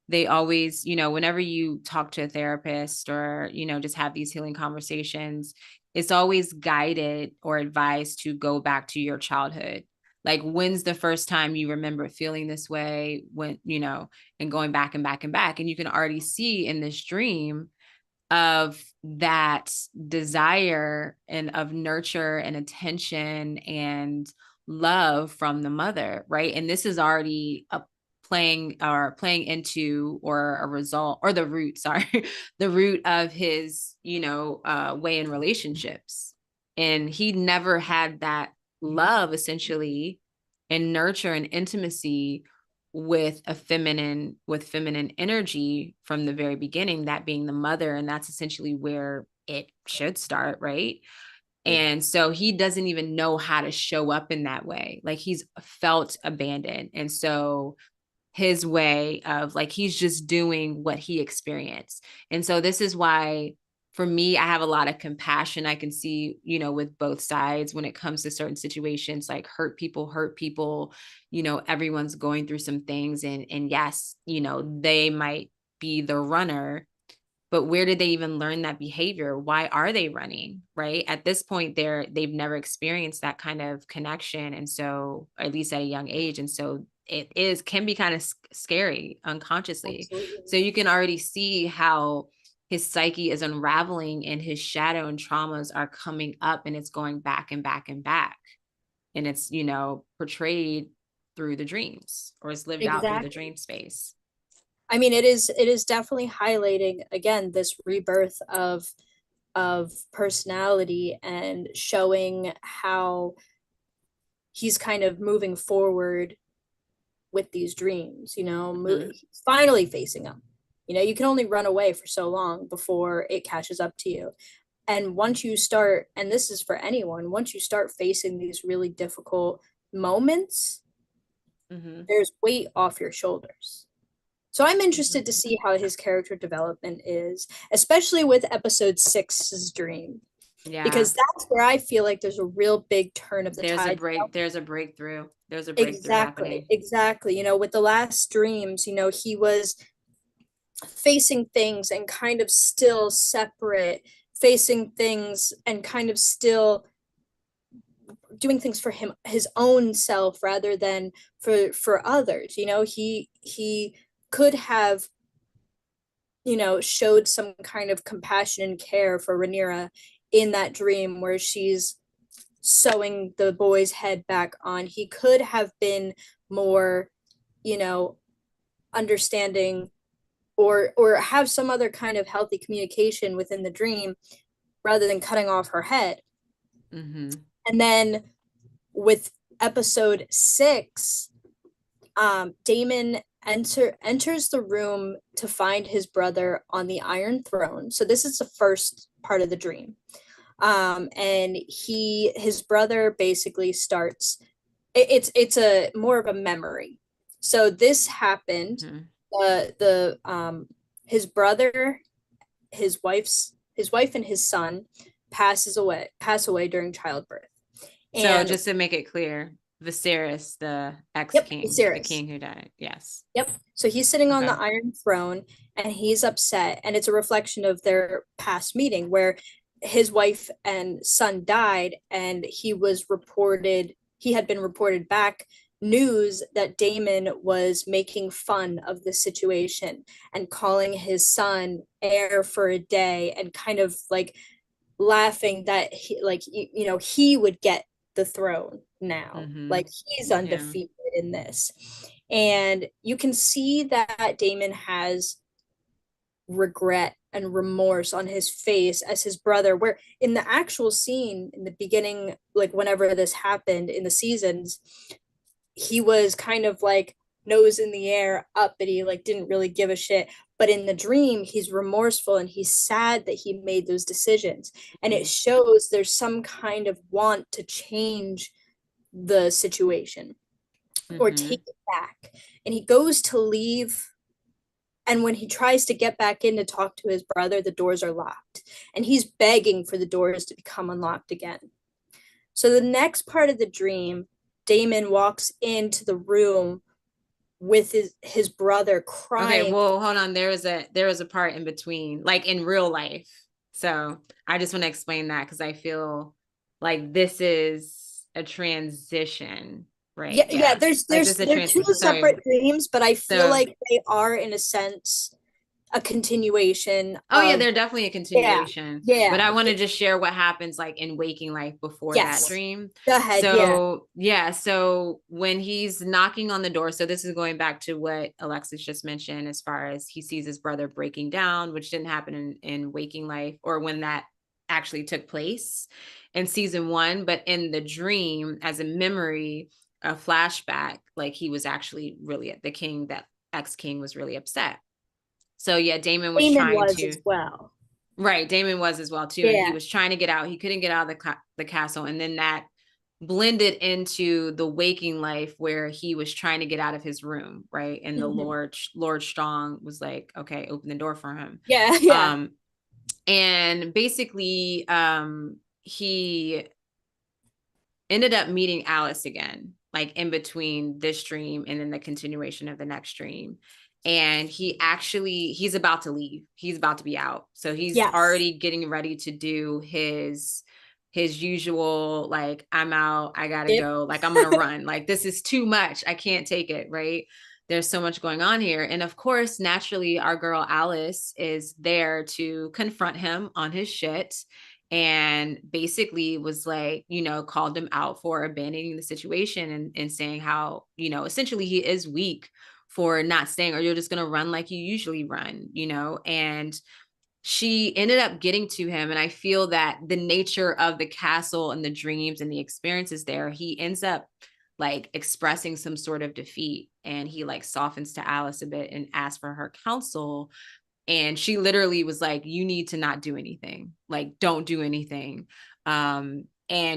they always, whenever you talk to a therapist or, just have these healing conversations, it's always guided or advised to go back to your childhood. Like, when's the first time you remember feeling this way? When, and going back and back and back. And you can already see in this dream of that desire and of nurture and attention and love from the mother, right? And this is already a playing into, or a result, or the root, sorry, the root of his, way in relationships. And he never had that love, essentially, and nurture and intimacy with feminine energy from the very beginning, that being the mother. And that's essentially where it should start, right? And so he doesn't even know how to show up in that way. Like, he's felt abandoned. And so his way of, like, he's just doing what he experienced. And so this is why, for me, I have a lot of compassion. I can see, with both sides when it comes to certain situations, like hurt people, everyone's going through some things. And yes, they might be the runner, but where did they even learn that behavior? Why are they running? Right? At this point, they've never experienced that kind of connection. And so, at least at a young age. And so can be kind of scary unconsciously. Absolutely. So you can already see how his psyche is unraveling, and his shadow and traumas are coming up, and it's going back and back and back. And it's, portrayed through the dreams, or it's lived out through the Exactly. dream space. I mean, it is definitely highlighting again this rebirth of personality, and showing how he's kind of moving forward with these dreams, Mm-hmm. finally facing them. You can only run away for so long before it catches up to you. And once you start, and this is for anyone, once you start facing these really difficult moments, Mm-hmm. there's weight off your shoulders. So I'm interested to Mm-hmm. see how his character development is, especially with episode six's dream, Yeah. because that's where I feel like there's a real big turn of the tide. There's a breakthrough. There's a breakthrough Exactly, happening. exactly. With the last dreams, he was facing things and kind of still separate, facing things and kind of still doing things for his own self rather than for others. He could have showed some kind of compassion and care for Rhaenyra in that dream where she's sewing the boy's head back on. He could have been more, you know, understanding, or have some other kind of healthy communication within the dream rather than cutting off her head. Mm-hmm. And then with episode 6, Daemon enters the room to find his brother on the Iron Throne. So this is the first part of the dream. And his brother basically starts. It's a more of a memory. So this happened. Mm-hmm. His brother, his wife and his son pass away during childbirth. So And just to make it clear, Viserys, the yep, ex-king, the Viserys. king who died. Yes. Yep. So he's sitting on Okay. the Iron Throne and he's upset. And it's a reflection of their past meeting where his wife and son died, and he had been reported back news that Daemon was making fun of the situation and calling his son heir for a day, and kind of like laughing that he would get the throne now. Mm-hmm. Like, he's Yeah. undefeated in this. And you can see that Daemon has regret and remorse on his face as his brother, where in the actual scene in the beginning, like whenever this happened in the seasons, he was kind of like nose in the air, uppity, like didn't really give a shit. But in the dream, he's remorseful and he's sad that he made those decisions. And it Mhm. shows there's some kind of want to change the situation or take Mhm. it back. And he goes to leave. And when he tries to get back in to talk to his brother, the doors are locked. And he's begging for the doors to become unlocked again. So the next part of the dream, Daemon walks into the room with his brother Okay, crying. well, hold on. There was a part in between, like in real life. So I just want to explain that because I feel like this is a transition, right? Yeah, yeah, Yeah. Like this is a they're two transition. Sorry. separate dreams, but I feel So like they are in a sense a continuation oh yeah, of they're definitely a yeah, continuation. But yeah, I want to just share what happens like in waking life before that yes. dream. Go ahead, yeah. So yeah, so when he's knocking on the door, so this is going back to what Alexis just mentioned as far as he sees his brother breaking down, which didn't happen in waking life or when that actually took place in season one, but in the dream as a memory, a flashback, like he was actually really the king, that ex-king was really upset. So yeah, Damon was Damon trying was to. as well. Right, Damon was as well too, and he Yeah. was trying to get out. He couldn't get out of the castle, and then that blended into the waking life where he was trying to get out of his room, right? And the Mhm. Lord Strong was like, "Okay, open the door for him." Yeah, yeah. Um, and basically, he ended up meeting Alice again, like in between this dream and then the continuation of the next dream. And he's about to leave. He's about to be out. So he's Yes. already getting ready to do his usual, like, I'm out, I gotta Yep. go, like I'm gonna run. Like this is too much. I can't take it, right? There's so much going on here. And of course, naturally, our girl Alice is there to confront him on his shit and basically was like, called him out for abandoning the situation and saying how, essentially he is weak for not staying, or you're just going to run like you usually run, and she ended up getting to him. And I feel that the nature of the castle and the dreams and the experiences there, he ends up like expressing some sort of defeat, and he like softens to Alice a bit and asks for her counsel. And she literally was like, you need to not do anything, like don't do anything. And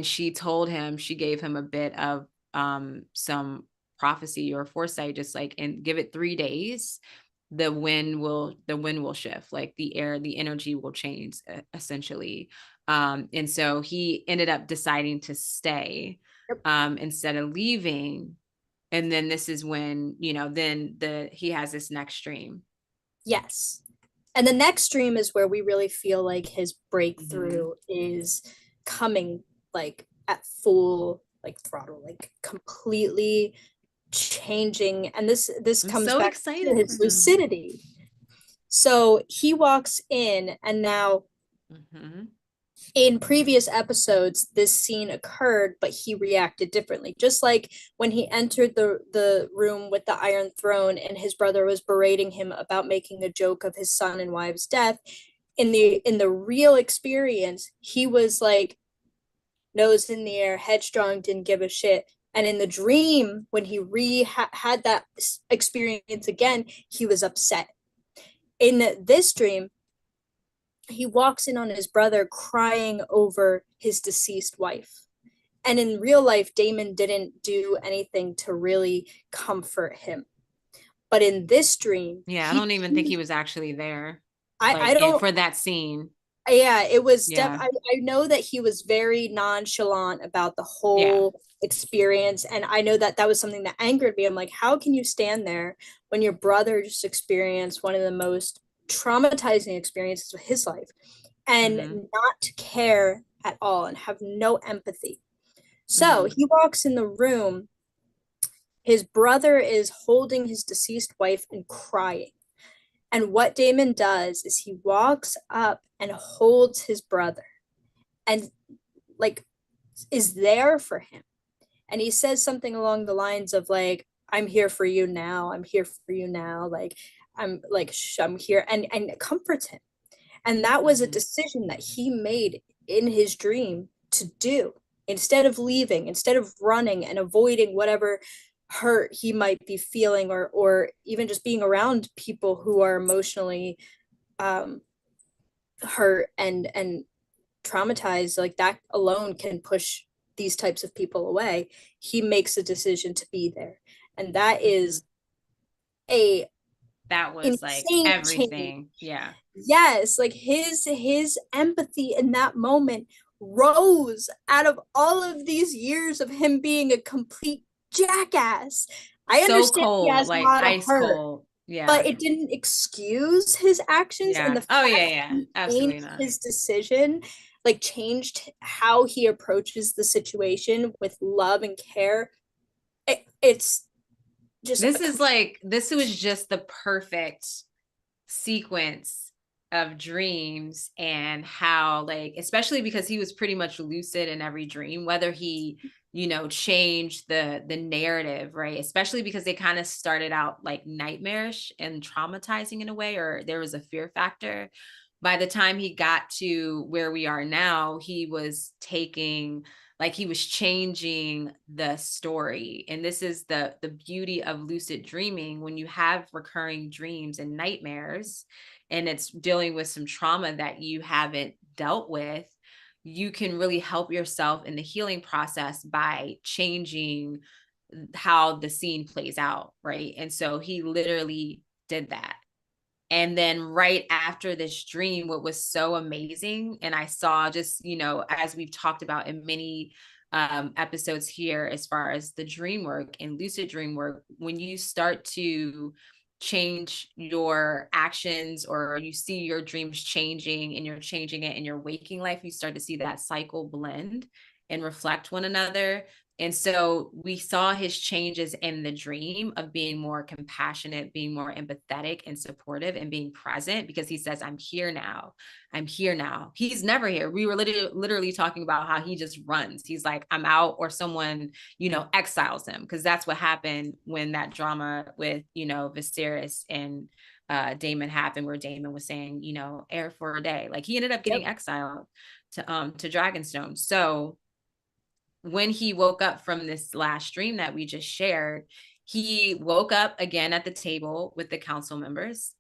she gave him a bit of some prophecy or foresight, just like, and give it 3 days, the wind will shift, like the energy will change, essentially. And so he ended up deciding to stay Yep. instead of leaving. And then this is when, then he has this next dream. Yes. And the next dream is where we really feel like his Mm-hmm. breakthrough is coming like at full like throttle, like completely changing. And this I'm comes so back to excited for his him. lucidity. So he walks in, and now Mm-hmm. in previous episodes this scene occurred, but he reacted differently, just like when he entered the room with the Iron Throne and his brother was berating him about making a joke of his son and wife's death. In the real experience, he was like nose in the air, headstrong, didn't give a shit. And in the dream, when he had that experience again, he was upset. In this dream, he walks in on his brother crying over his deceased wife. And in real life, Daemon didn't do anything to really comfort him. But in this dream, Yeah, I don't even think he was actually there, I like in don't, for that scene. yeah, it was Yeah. I know that he was very nonchalant about the Yeah. whole experience. And I know that that was something that angered me. I'm like, how can you stand there when your brother just experienced one of the most traumatizing experiences of his life and Mm-hmm. not care at all and have no empathy? So Mm-hmm. he walks in the room. His brother is holding his deceased wife and crying. And what Damon does is he walks up and holds his brother and like is there for him. And he says something along the lines of like, I'm here for you now. I'm here for you now. Like I'm here, and it comforts him. And that was a Mm-hmm. decision that he made in his dream to do. Instead of leaving, instead of running and avoiding whatever hurt he might be feeling, or even just being around people who are emotionally um hurt and traumatized, like that alone can push these types of people away. He makes a decision to be there, and that Mhm. is a That was like insane change. everything. Yeah. Yes, like his empathy in that moment rose out of all of these years of him being a complete jackass. I So understand he cold, has a like lot of ice hurt, cold. Yeah. but it didn't excuse his actions, and Yeah. the Oh yeah, fact that yeah. he Absolutely changed not. his decision, like changed how he approaches the situation with love and care. It's just a This was just the perfect sequence of dreams, and how, like, especially because he was pretty much lucid in every dream, whether he, changed the narrative, right? Especially because they kind of started out like nightmarish and traumatizing in a way, or there was a fear factor. By the time he got to where we are now, he was taking, like, he was changing the story. And this is the beauty of lucid dreaming. When you have recurring dreams and nightmares, and it's dealing with some trauma that you haven't dealt with, you can really help yourself in the healing process by changing how the scene plays out, right? And so he literally did that. And then right after this dream, what was so amazing, and I saw, just, as we've talked about in many episodes here, as far as the dream work and lucid dream work, when you start to change your actions, or you see your dreams changing and you're changing it in your waking life, you start to see that cycle blend and reflect one another. And so we saw his changes in the dream of being more compassionate, being more empathetic and supportive, and being present, because he says, I'm here now. I'm here now. He's never here. We were literally talking about how he just runs. He's like, I'm out, or someone, exiles him, because that's what happened when that drama with, Viserys and Daemon happened, where Daemon was saying, air for a day. Like, he ended up getting yep. exiled to Dragonstone. So when he woke up from this last dream that we just shared, he woke up again at the table with the council members.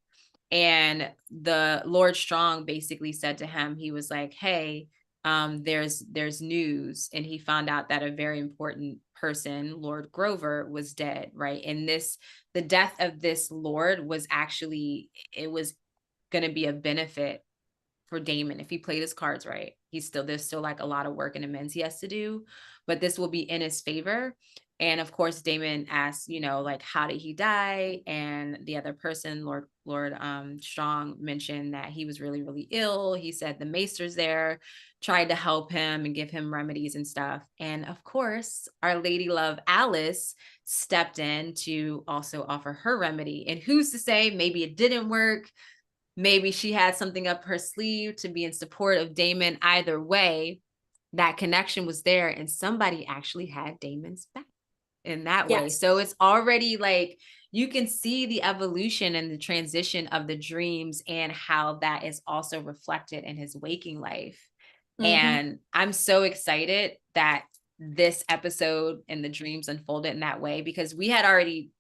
And the Lord Strong basically said to him, he was like, hey, there's news. And he found out that a very important person, Lord Grover, was dead, right? And the death of this Lord was actually, it was going to be a benefit for Daemon if he played his cards right. There's still like a lot of work and amends he has to do, but this will be in his favor. And of course, Daemon asks, like, how did he die? And the other person, Lord Strong, mentioned that he was really, really ill. He said the maesters there tried to help him and give him remedies and stuff. And of course, our lady love Alice stepped in to also offer her remedy. And who's to say maybe it didn't work? Maybe she had something up her sleeve to be in support of Daemon. Either way, that connection was there, and somebody actually had Daemon's back in that way. Yes. So it's already like, you can see the evolution and the transition of the dreams, and how that is also reflected in his waking life. Mm-hmm. And I'm so excited that this episode and the dreams unfolded in that way, because we had already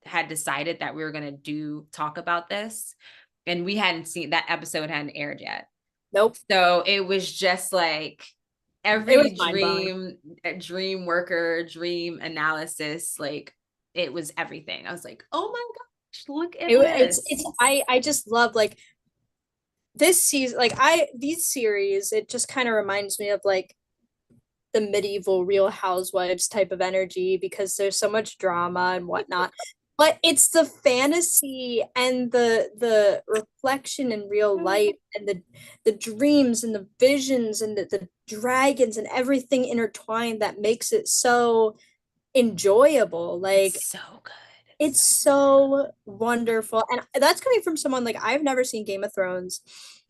had decided that we were going to talk about this, and we hadn't seen that episode, hadn't aired yet. Nope. So it was just like It was every mind blowing. dream worker, dream analysis, like, it was everything. I was like, oh my gosh, look at It's this. I just love like this season, like I these series, it just kind of reminds me of like the medieval Real Housewives type of energy, because there's so much drama and whatnot. But it's the fantasy and the reflection in real life, and the dreams and the visions and the dragons and everything intertwined that makes it so enjoyable. It's Like so good. It's it's so so wonderful. And that's coming from someone like I've never seen Game of Thrones.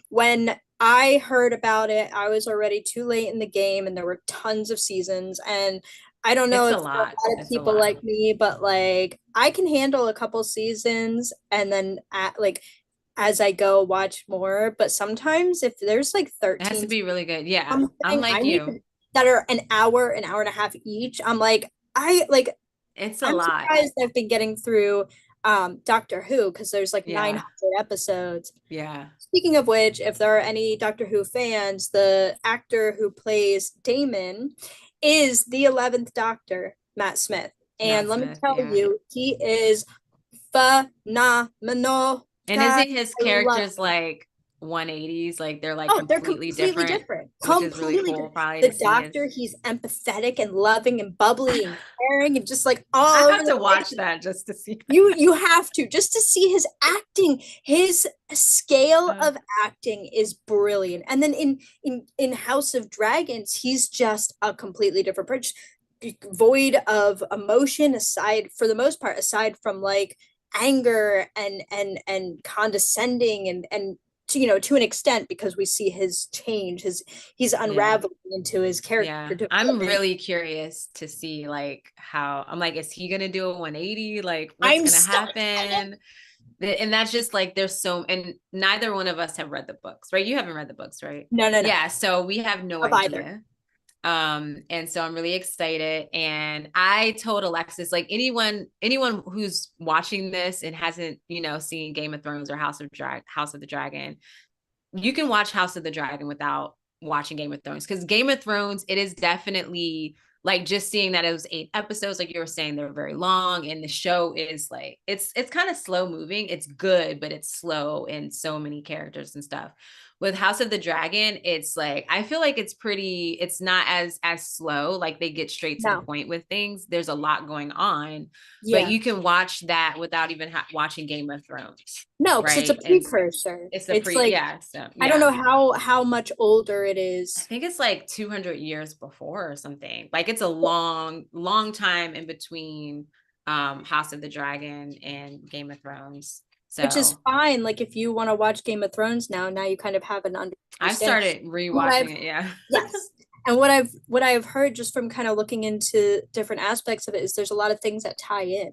When I heard about it, I was already too late in the game and there were tons of seasons. And I don't good. know It's a if there are lot. a lot of It's a people lot. like me, but like I can handle a couple seasons and then like as I go watch more. But sometimes if there's like It has to 13 be really good. Yeah. I'm something I like need you. that are an hour and a half each, I'm like, I like It's a I'm lot. surprised I've been getting through Doctor Who because there's like Yeah. 900 episodes. Yeah. Speaking of which, if there are any Doctor Who fans, the actor who plays Daemon is the 11th Doctor, Matt Smith. And Matt let me Smith. tell Yeah. you, he is phenomenal. And God, isn't his I love careers him. like 180s? Like they're like Oh, they're completely completely different, different. which is really Completely cool different. probably to The see his. doctor, he's empathetic and loving and bubbly and caring and just like I all over have the to watch place. that just to see that. You have to just to see his acting. His scale Uh, of acting is brilliant. And then in House of Dragons, he's just a completely different person, void of emotion aside for the most part, aside from like anger and condescending and to, you know, to an extent because we see his change, his he's yeah. unraveling into his character Yeah. I'm development. really curious to see like how I'm like, is he gonna do a 180? Like what's I'm gonna so excited. happen? And that's just like there's so and neither one of us have read the books, right? You haven't read the books, right? No. Yeah, so we have no Of either. idea. And so I'm really excited. And I told Alexis, like anyone who's watching this and hasn't, seen Game of Thrones or House of the Dragon, you can watch House of the Dragon without watching Game of Thrones, because Game of Thrones, it is definitely like just seeing that it was 8 episodes, like you were saying, they're very long, and the show is like it's kind of slow moving. It's good, but it's slow and so many characters and stuff. With House of the Dragon, it's like I feel like it's not as slow. Like they get straight to the No. point with things. There's a lot going on, but Yeah. you can watch that without even watching Game of Thrones, No, because it's a right? And precursor. it's the It's pre, like yeah. So I don't yeah, know how much older it I is. think it's like 200 years before or something. Like it's a long, long time in between House of the Dragon and Game of Thrones. Which is So fine. Like if you want to watch Game of Thrones now you kind of have an I understanding. started What I've rewatching it. Yeah. Yes. And what I've heard just from kind of looking into different aspects of it is there's a lot of things that tie in to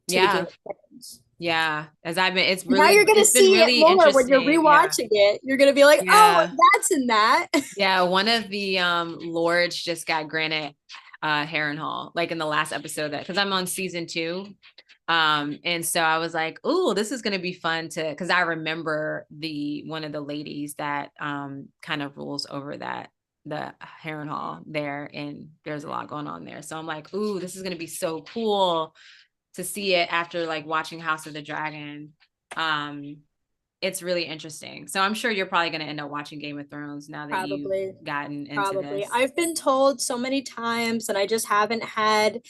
the Game Yeah. of Thrones. Yeah. As I've been, Now you're gonna it's been see it really more when you're interesting. Yeah. rewatching it. You're gonna be like, oh, Yeah. that's in that. Yeah. One of the lords just got granted Harrenhal, like in the last episode, that because I'm on season 2. And so I was like, oh, this is gonna be fun because I remember the one of the ladies that kind of rules over the Harrenhal there, and there's a lot going on there. So I'm like, ooh, this is gonna be so cool to see it after like watching House of the Dragon. Um, it's really interesting. So I'm sure you're probably gonna end up watching Game of Thrones now that you've Probably. gotten into Probably. this. I've been told so many times and I just haven't had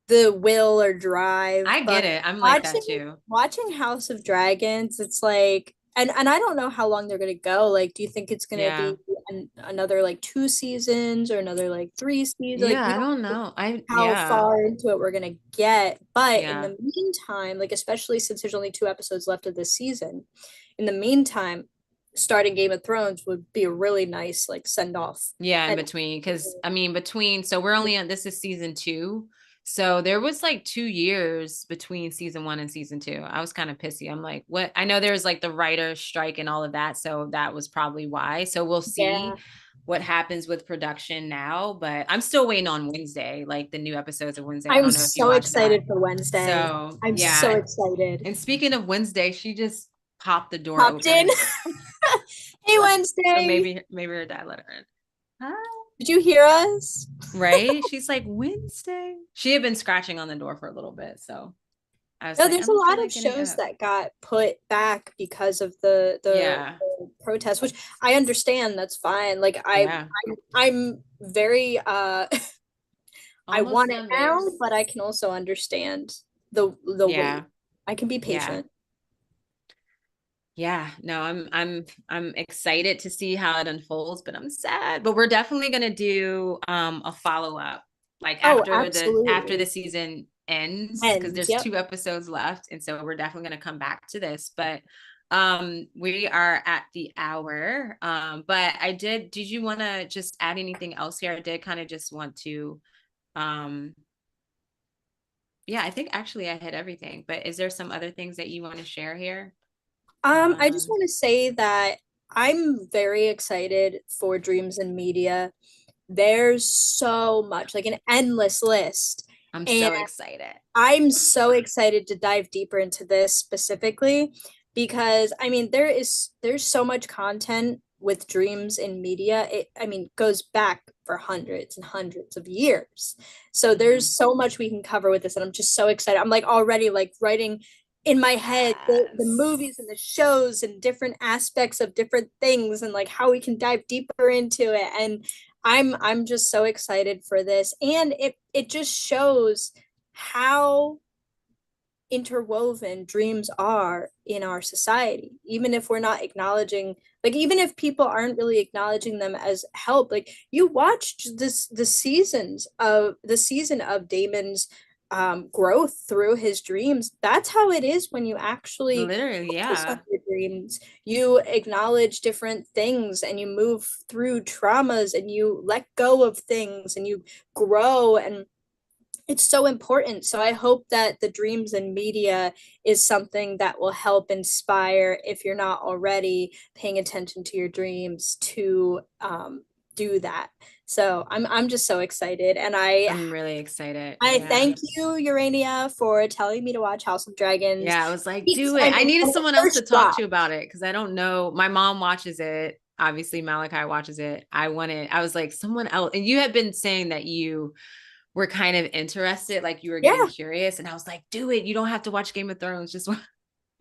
the will or drive, I but get it. I'm like that watching too. watching House of Dragons, it's like and I don't know how long they're gonna go. Like, do you think it's gonna Yeah. be another like 2 seasons or another like 3 seasons? Like, Yeah, we I don't don't know know. I how yeah. far into it we're gonna get. But in Yeah. the meantime, like especially since there's only 2 episodes left of this season, in the meantime, starting Game of Thrones would be a really nice like send off. Yeah, in And between. Because I mean, so we're only on this is season 2. So there was like 2 years between season 1 and season 2. I was kind of pissy. I'm like, what? I know there's like the writer's strike and all of that. So that was probably why. So we'll see yeah, what happens with production now. But I'm still waiting on Wednesday, like the new episodes of Wednesday. I I'm don't know if you so watched that. excited for Wednesday. So I'm so yeah. excited. And speaking of Wednesday, she just popped the door Popped in. open. Hey, So Wednesday. maybe her dad let her in. Hi. Did you hear us? Right? She's like, Wednesday. She had been scratching on the door for a little bit. So I was No, like, I there's a don't feel lot of like getting shows up. that got put back because of the Yeah. protest, which I understand. That's fine. Like Yeah. I'm very I Almost want it done, now, babes. but I can also understand the wait. Yeah. I can be Yeah. patient. Yeah. No, I'm excited to see how it unfolds, but I'm sad. But we're definitely gonna do a follow-up like Oh, after absolutely. the season ends, because And there's yep. 2 episodes left. And so we're definitely gonna come back to this. But we are at the hour. But did you want to just add anything else here? I did kind of just want to um yeah, I think actually I hit everything, but is there some other things that you want to share here? I just want to say that I'm very excited for Dreams in Media. There's so much, like an endless list. I'm And so excited. I'm so excited to dive deeper into this specifically because I mean there's so much content with dreams in media. It I mean goes back for hundreds and hundreds of years. So there's Mhm. so much we can cover with this and I'm just so excited. I'm like already like writing in my head the Yes. movies and the shows and different aspects of different things and like how we can dive deeper into it and I'm just so excited for this and it just shows how interwoven dreams are in our society even if we're not acknowledging like even if people aren't really acknowledging them as help like you watched the season of Daemon's growth through his dreams. That's how it is when you actually Literally, focus on yeah. your dreams. You acknowledge different things and you move through traumas and you let go of things and you grow and it's so important. So I hope that the dreams in media is something that will help inspire if you're not already paying attention to your dreams to do that. So I'm just so excited, and I'm really excited. I Yeah. thank you, Urania, for telling me to watch House of Dragons. Yeah, I was like, I'm do it. I excited needed when it someone else to first talk to dropped. about it because I don't know. My mom watches it. Obviously, Malachi watches it. I was like, someone else. And you had been saying that you were kind of interested, like you were getting Yeah, curious. And I was like, do it. You don't have to watch Game of Thrones. Just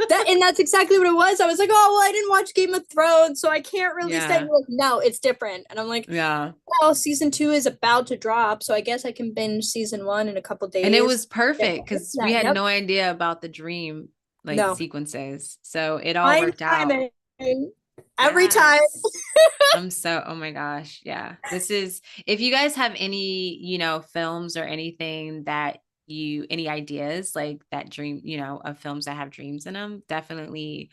that's exactly what it was. I was like, oh well, I didn't watch Game of Thrones, so I can't really say. yeah. Like, no, it's different. And I'm like, Yeah. well, season two is about to drop, so I guess I can binge season one in a couple And it days. was perfect because we Yeah, had yep. no idea about the dream like No. sequences. So it all Fine worked out. timing. Every time. Yes. I'm so, oh my gosh. Yeah. This is, if you guys have any, films or anything that any ideas like that dream, of films that have dreams in them, definitely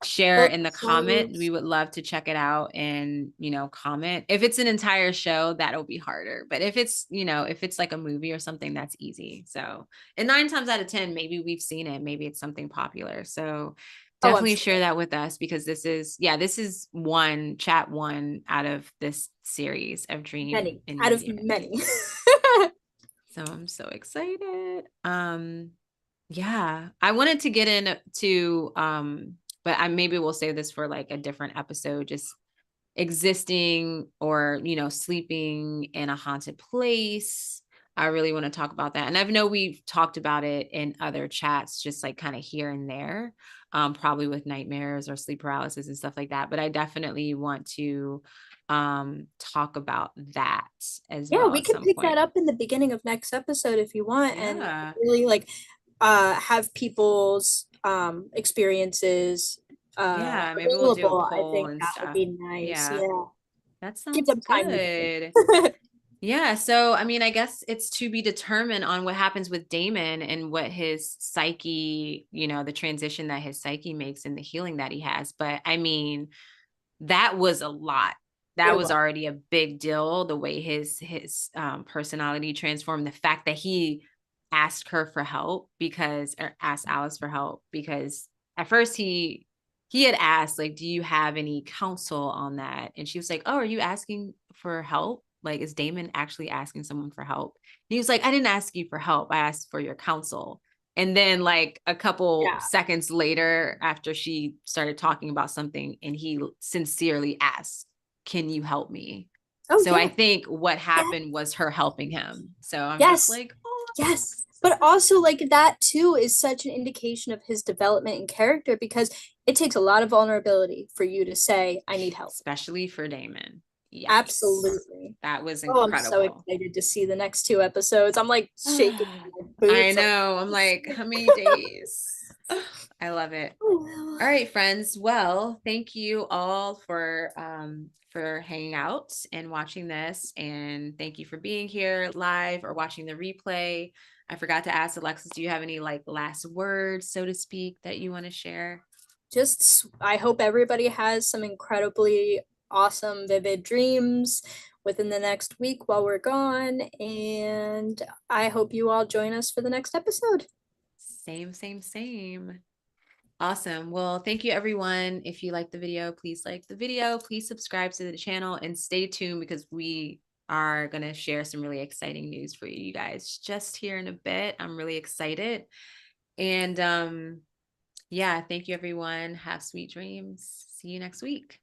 share Book in the comment. We shows. would love to check it out and, comment. If it's an entire show, that'll be harder. But if it's like a movie or something, that's easy. So, and 9 times out of 10, maybe we've seen it. Maybe it's something popular. So, Oh, I'm definitely sure. share that with us because this is one out of this series of dream Many. in Out of media. many. So I'm so excited. Yeah, I wanted to get into but I maybe we'll save this for like a different episode, just existing or sleeping in a haunted place. I really want to talk about that, and I know we've talked about it in other chats, just like kind of here and there, probably with nightmares or sleep paralysis and stuff like that, but I definitely want to talk about that as Yeah, well we at could some pick that point. up in the beginning of next episode if you want and Yeah. really like have people's experiences Yeah, maybe we'll do a available. I poll think and that would stuff. be nice. Yeah, Yeah. that Give sounds them time to good. think. Yeah, so I mean, I guess it's to be determined on what happens with Damon and what his psyche, the transition that his psyche makes and the healing that he has. But I mean, that was a lot. That It was was. already a big deal, the way his personality transformed, the fact that he asked her for help because or asked Alice for help because at first he had asked like, do you have any counsel on that? And she was like, oh, are you asking for help? Like, is Damon actually asking someone for help? And he was like, I didn't ask you for help, I asked for your counsel. And then, like, a couple Yeah. seconds later, after she started talking about something, and he sincerely asked, can you help me? Oh So I yeah. think what Yeah. happened was her helping him. So I'm just Yes. like, oh, Yes. But also, like, that too is such an indication of his development in character because it takes a lot of vulnerability for you to say, I need help. especially for Damon. Yes, Absolutely. that was Oh, I'm so incredible. excited to see the next two episodes. I'm like shaking my I boots. I'm know. I'm like, how many days? I love it. All right, friends. Well, thank you all for hanging out and watching this, and thank you for being here live or watching the replay. I forgot to ask Alexis, do you have any like last words, so to speak, that you want to share? just I hope everybody has some incredibly awesome, vivid dreams within the next week while we're gone. And I hope you all join us for the next episode. Same, same, same. Awesome. Well, thank you everyone. If you like the video, please like the video. Please subscribe to the channel and stay tuned because we are going to share some really exciting news for you guys just here in a bit. I'm really excited. And yeah, thank you everyone. Have sweet dreams. See you next week.